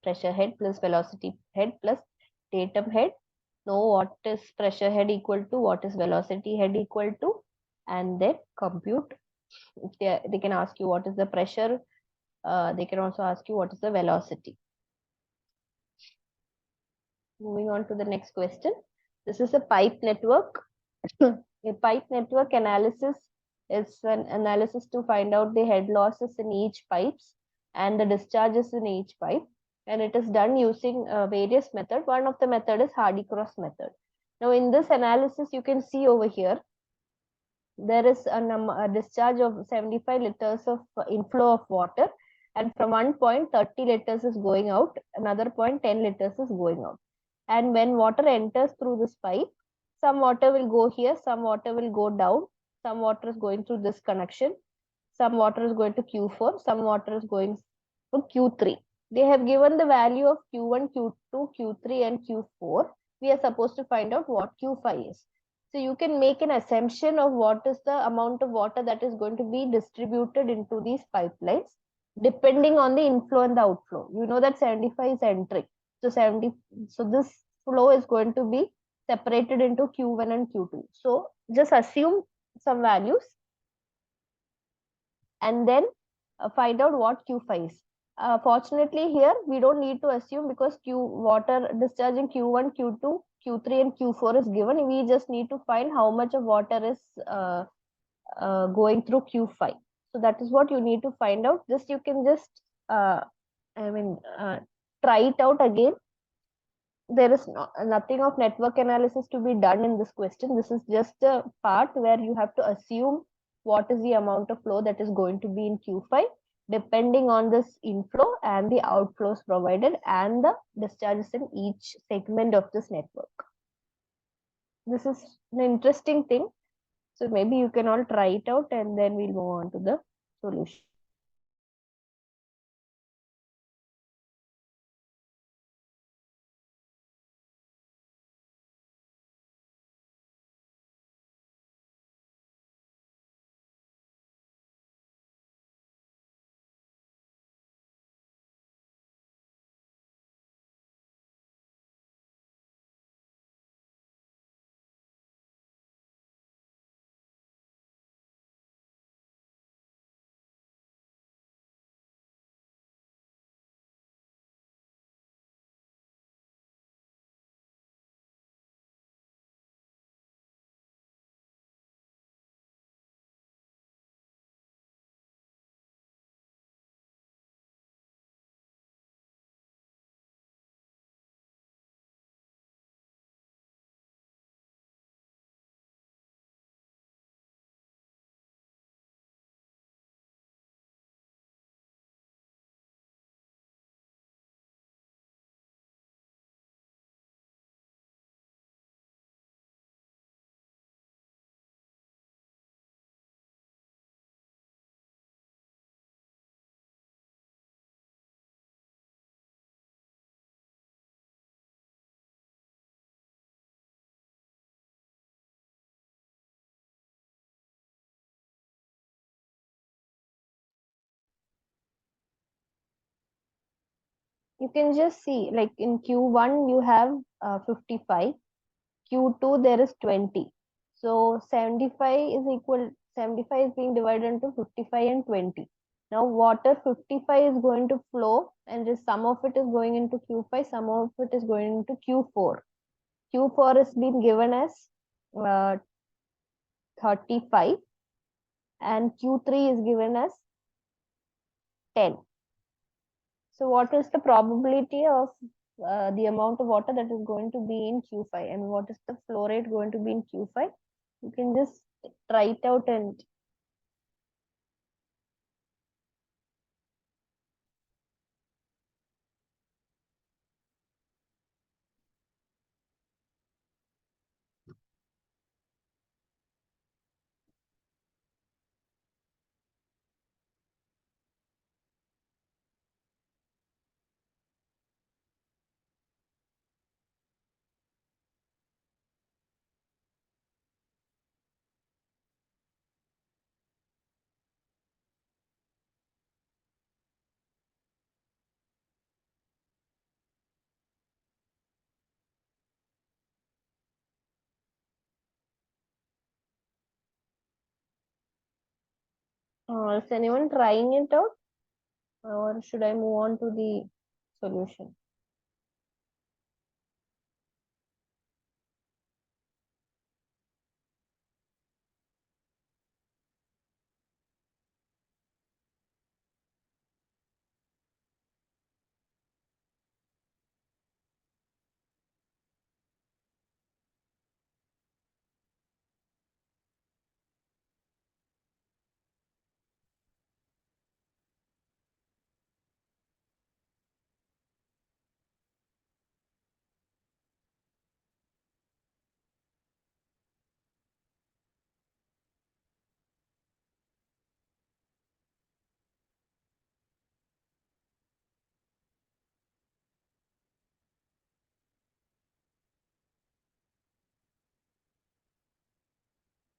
Pressure head plus velocity head plus datum head. Know what is pressure head equal to, what is velocity head equal to, and then compute. If they can ask you what is the pressure, they can also ask you what is the velocity. Moving on to the next question. This is a pipe network. A pipe network analysis is an analysis to find out the head losses in each pipes and the discharges in each pipe. And it is done using various methods. One of the method is Hardy-Cross method. Now in this analysis, you can see over here, there is a discharge of 75 liters of inflow of water. And from one point, 30 liters is going out. Another point, 10 liters is going out. And when water enters through this pipe, some water will go here, some water will go down, some water is going through this connection, some water is going to Q4, some water is going to Q3. They have given the value of Q1, Q2, Q3 and Q4. We are supposed to find out what Q5 is. So you can make an assumption of what is the amount of water that is going to be distributed into these pipelines depending on the inflow and the outflow. You know that 75 is entering. So this flow is going to be separated into Q1 and Q2. So just assume some values and then find out what Q5 is. Fortunately here we don't need to assume because water discharging Q1, Q2, Q3 and Q4 is given. We just need to find how much of water is going through Q5. So that is what you need to find out. This you can just try it out again. There is nothing of network analysis to be done in this question. This is just a part where you have to assume what is the amount of flow that is going to be in Q5 depending on this inflow and the outflows provided and the discharges in each segment of this network. This is an interesting thing. So maybe you can all try it out and then we'll move on to the solution. You can just see like in Q1 you have 55, Q2 there is 20. So 75 is equal, 75 is being divided into 55 and 20. Now water 55 is going to flow and some of it is going into Q5, some of it is going into Q4. Q4 is being given as 35 and Q3 is given as 10. So what is the probability of the amount of water that is going to be in Q5 and what is the flow rate going to be in Q5? You can just try it out and Is anyone trying it out, or should I move on to the solution?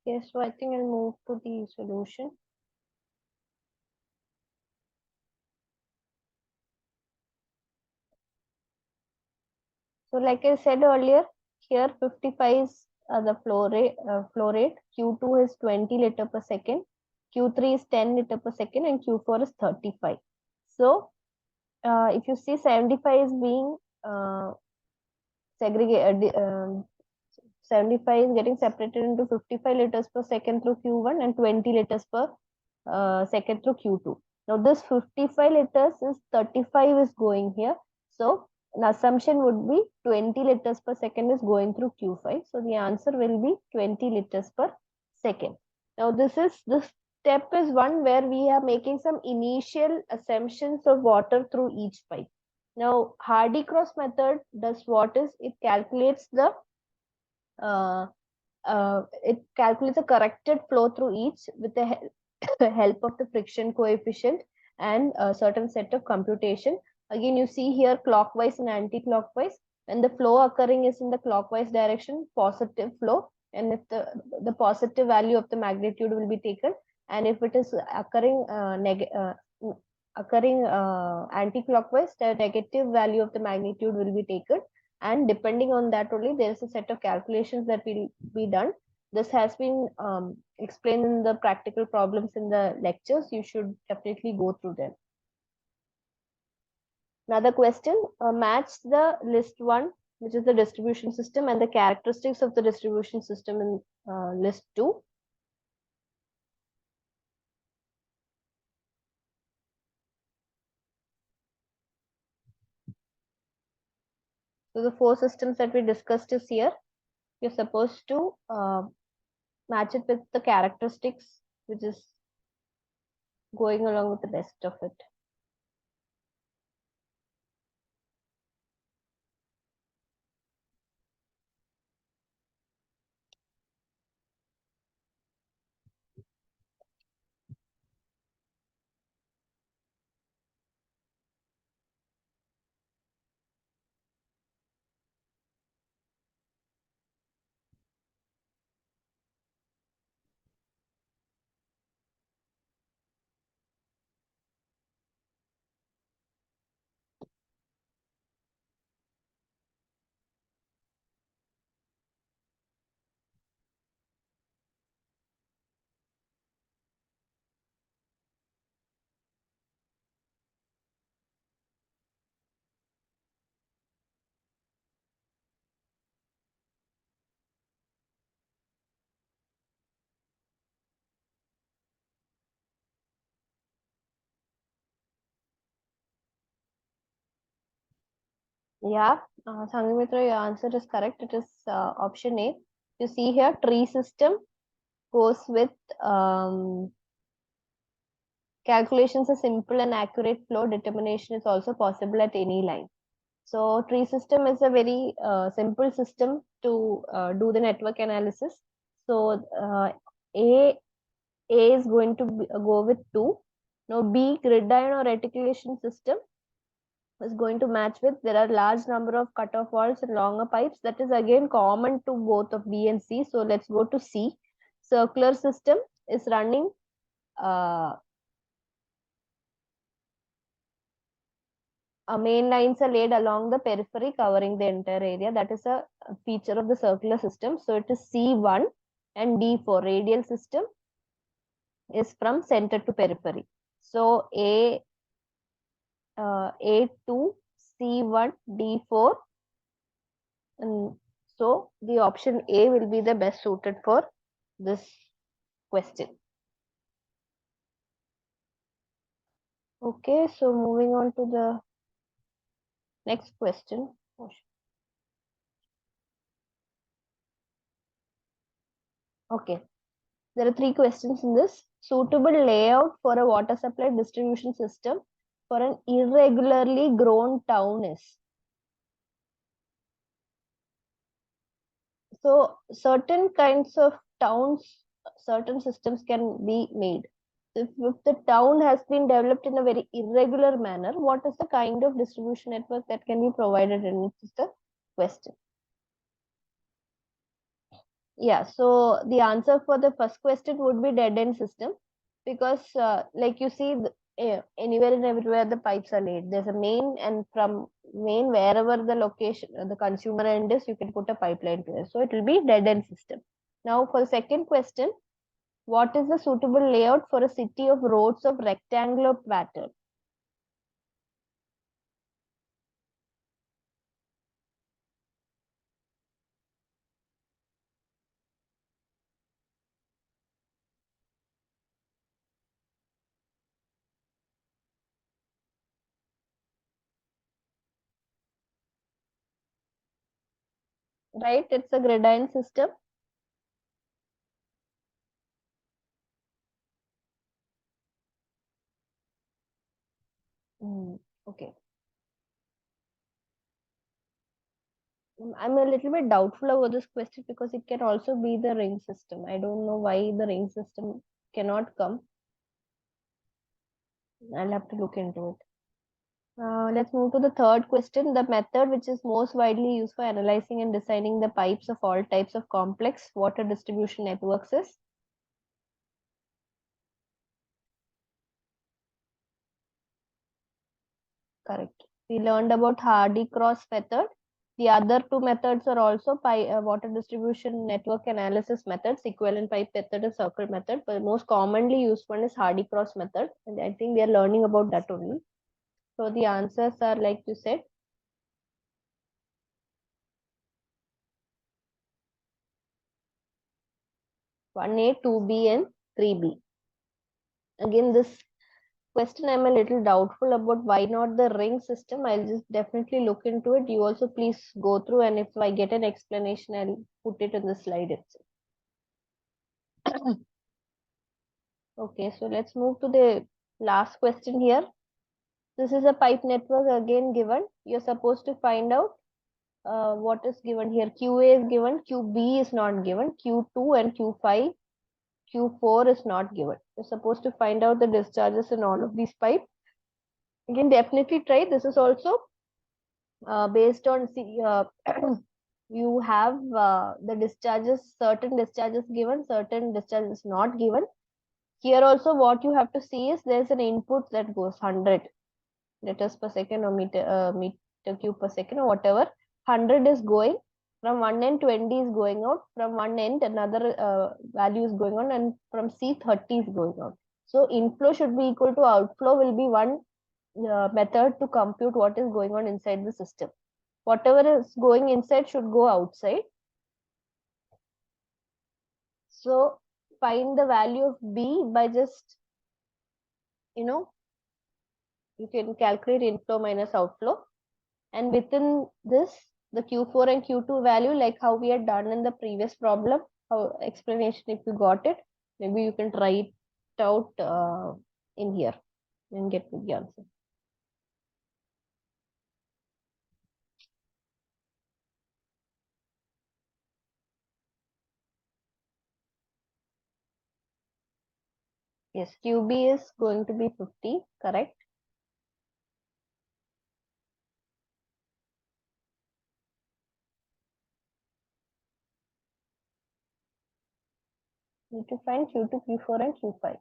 Yes, so I think I'll move to the solution. So like I said earlier, here 55 is the flow rate, Q2 is 20 liter per second, Q3 is 10 liter per second, and Q4 is 35. So if you see 75 is being segregated, 75 is getting separated into 55 liters per second through Q1 and 20 liters per second through Q2. Now this 55 liters is 35 is going here. So an assumption would be 20 liters per second is going through Q5. So the answer will be 20 liters per second. Now this step is one where we are making some initial assumptions of water through each pipe. Now Hardy-Cross method does what is it calculates the it calculates a corrected flow through each with the help of the friction coefficient and a certain set of computation. Again, you see here clockwise and anti-clockwise. When the flow occurring is in the clockwise direction, positive flow, and if the positive value of the magnitude will be taken, and if it is occurring anti-clockwise, the negative value of the magnitude will be taken, and depending on that only there is a set of calculations that will be done. This has been explained in the practical problems in the lectures. You should definitely go through them. Another question, match the list 1, which is the distribution system, and the characteristics of the distribution system in list 2. So the 4 systems that we discussed is here. You're supposed to match it with the characteristics, which is going along with the rest of it. Yeah, Sanghamitra, your answer is correct. It is option A. You see here, tree system goes with calculations. A simple and accurate flow determination is also possible at any line. So tree system is a very simple system to do the network analysis. So A is going to go with 2. Now B, gridiron or reticulation system is going to match with, there are large number of cutoff walls and longer pipes. That is again common to both of B and C. So let's go to C. Circular system is running main lines are laid along the periphery covering the entire area. That is a feature of the circular system. So it is C1 and D for radial system. is from center to periphery. So A2, C1, D4. And so the option A will be the best suited for this question. Okay, so moving on to the next question. Okay, there are 3 questions in this. Suitable layout for a water supply distribution system for an irregularly grown town is. So certain kinds of towns, certain systems can be made. If the town has been developed in a very irregular manner, what is the kind of distribution network that can be provided? And it is the question. Yeah, so the answer for the first question would be dead end system, because like you see, anywhere and everywhere the pipes are laid. There's a main, and from main, wherever the location, the consumer end is, you can put a pipeline to it. So it will be dead end system. Now for the second question, what is the suitable layout for a city of roads of rectangular pattern? Right, it's a gradient system. Okay. I'm a little bit doubtful about this question because it can also be the ring system. I don't know why the ring system cannot come. I'll have to look into it. Let's move to the third question. The method which is most widely used for analyzing and designing the pipes of all types of complex water distribution networks is. Correct. We learned about Hardy-Cross method. The other 2 methods are also water distribution network analysis methods, equivalent pipe method and circle method. But the most commonly used one is Hardy-Cross method, and I think we are learning about that only. So the answers are like you said. 1A, 2B, and 3B. Again, this question I'm a little doubtful about. Why not the ring system? I'll just definitely look into it. You also please go through, and if I get an explanation, I'll put it in the slide itself. Okay, so let's move to the last question here. This is a pipe network again given. You're supposed to find out what is given here. QA is given, QB is not given, Q2 and Q5, Q4 is not given. You're supposed to find out the discharges in all of these pipes. Again, definitely try. This is also based on you have the discharges, certain discharges given, certain discharges not given. Here also what you have to see is there's an input that goes 100 liters per second or meter cube per second or whatever. 100 is going from one end, 20 is going out from one end, another value is going on, and from C 30 is going out. So inflow should be equal to outflow will be one method to compute what is going on inside the system. Whatever is going inside should go outside. So find the value of B by just, you can calculate inflow minus outflow. And within this, the Q4 and Q2 value, like how we had done in the previous problem, how explanation, if you got it, maybe you can try it out in here and get the answer. Yes, QB is going to be 50, correct? Need to find Q2, Q4 and Q5.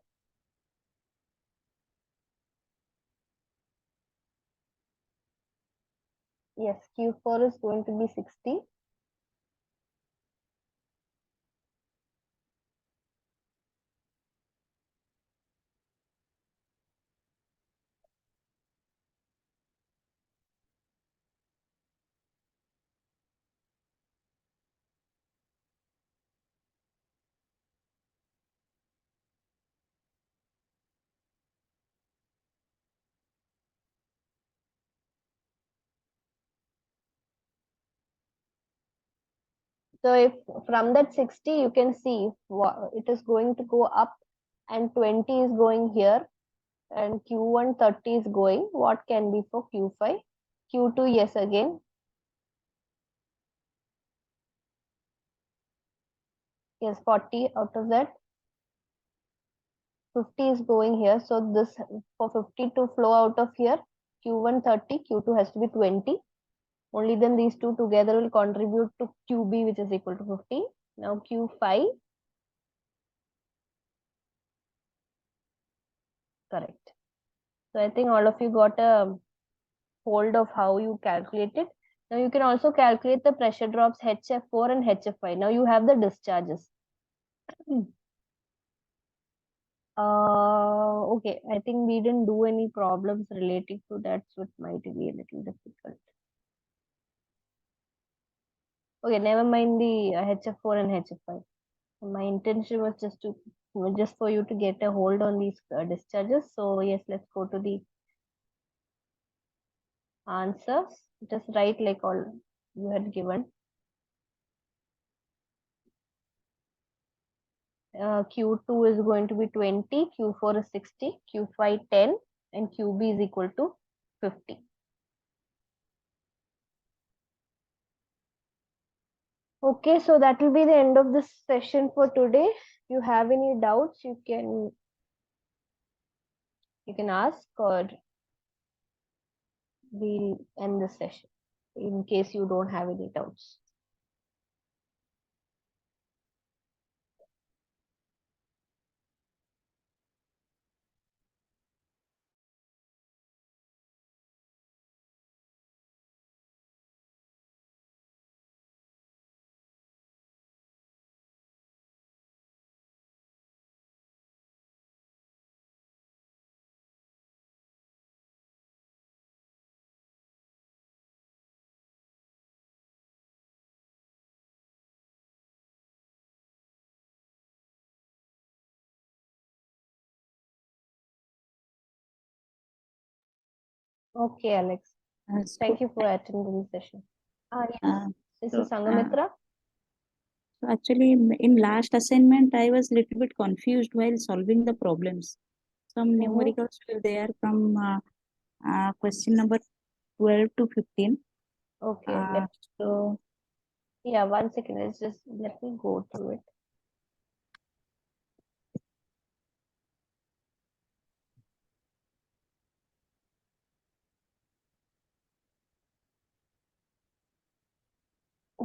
Yes, Q4 is going to be 60. So if from that 60, you can see it is going to go up and 20 is going here and Q1 30 is going. What can be for Q5? Q2, yes, again. Yes, 40 out of that. 50 is going here. So this for 50 to flow out of here, Q1 30, Q2 has to be 20. Only then these two together will contribute to QB, which is equal to 50. Now Q5. Correct. So I think all of you got a hold of how you calculate it. Now you can also calculate the pressure drops HF4 and HF5. Now you have the discharges. Okay, I think we didn't do any problems related to that, so it might be a little difficult. Okay, never mind the HF4 and HF5. My intention was just for you to get a hold on these discharges. So yes, let's go to the answers. Just write like all you had given. Q2 is going to be 20, Q4 is 60, Q5 10, and QB is equal to 50. Okay, so that will be the end of this session for today. If you have any doubts, you can ask, or we'll end the session in case you don't have any doubts. Okay, Alex. Thank you for attending the session. Yes, this is Sangamitra. So actually, in last assignment, I was little bit confused while solving the problems. Some numericals were there from question number 12 to 15. Okay, so yeah, 1 second. Let me go through it.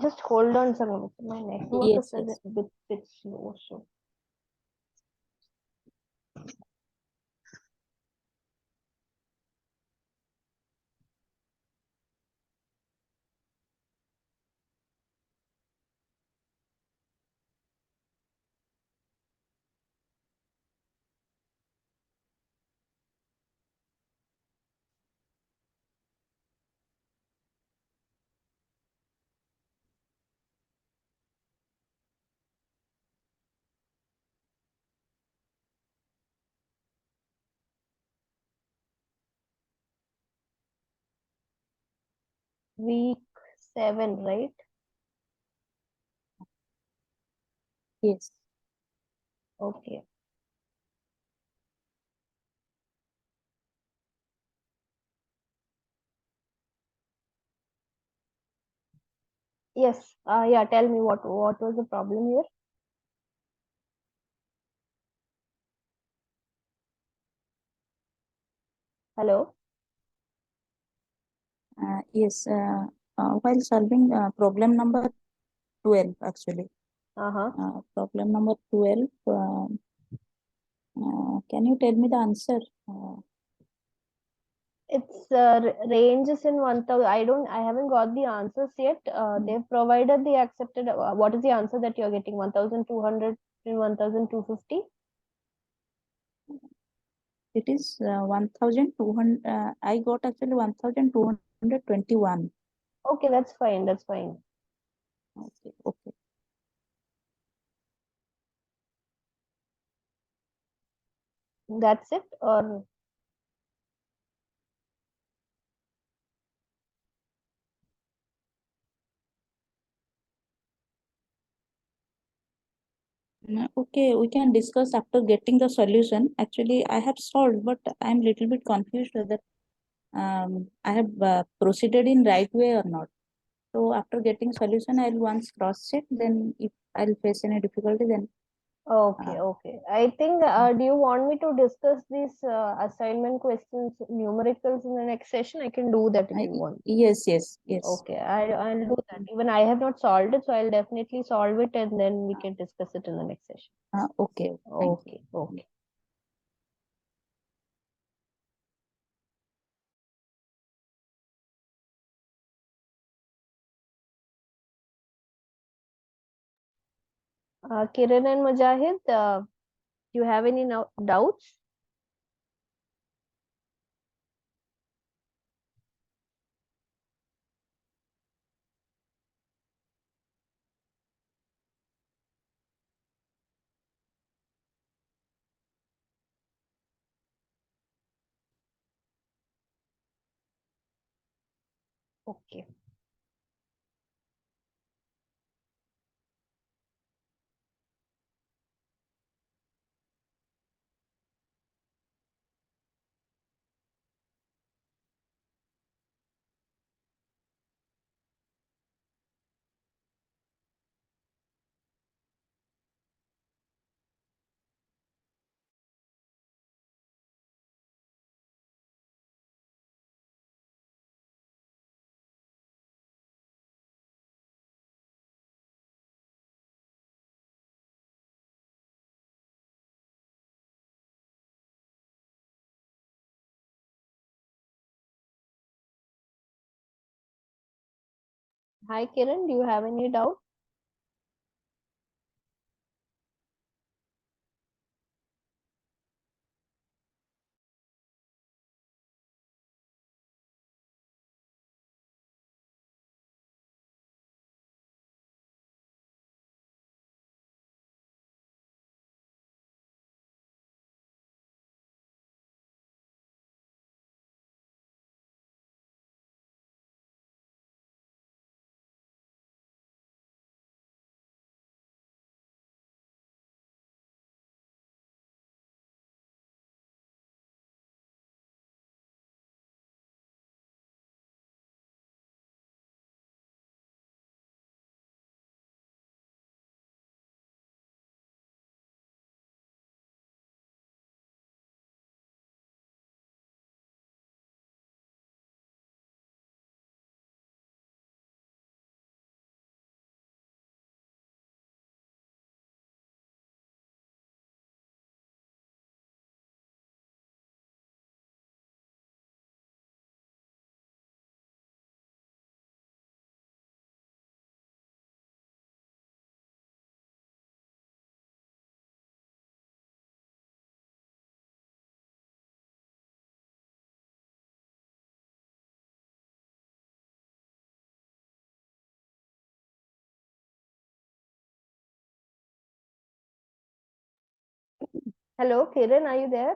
Just hold on some minutes. My network is a bit slow. So week 7, right? yes. Okay. Yes. Yeah. Tell me what was the problem here? Hello. Yes. While solving problem number 12, actually. Problem number 12. Can you tell me the answer? It's ranges in 1000. I haven't got the answers yet. They've provided the accepted. What is the answer that you're getting? 1200 and 1250? It is 1200. I got actually 1221. Okay, that's fine. That's fine. Okay. Okay. That's it, or Okay, we can discuss after getting the solution. Actually, I have solved, but I'm little bit confused whether I have proceeded in right way or not. So after getting solution, I'll once cross check. Then if I'll face any difficulty, then Okay, uh, okay. I think, do you want me to discuss these assignment questions, numericals in the next session? I can do that if you want. yes, yes, yes. Okay, I'll do that. Even I have not solved it, so I'll definitely solve it and then we can discuss it in the next session. Okay, thank you. Okay, okay. Kiran and Mujahid, do you have any doubts? Okay. Hi, Kiran, do you have any doubt? Hello, Kiran, are you there?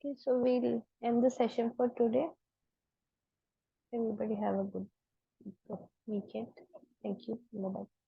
Okay, so we'll end the session for today. Everybody have a good weekend. Thank you. Bye bye.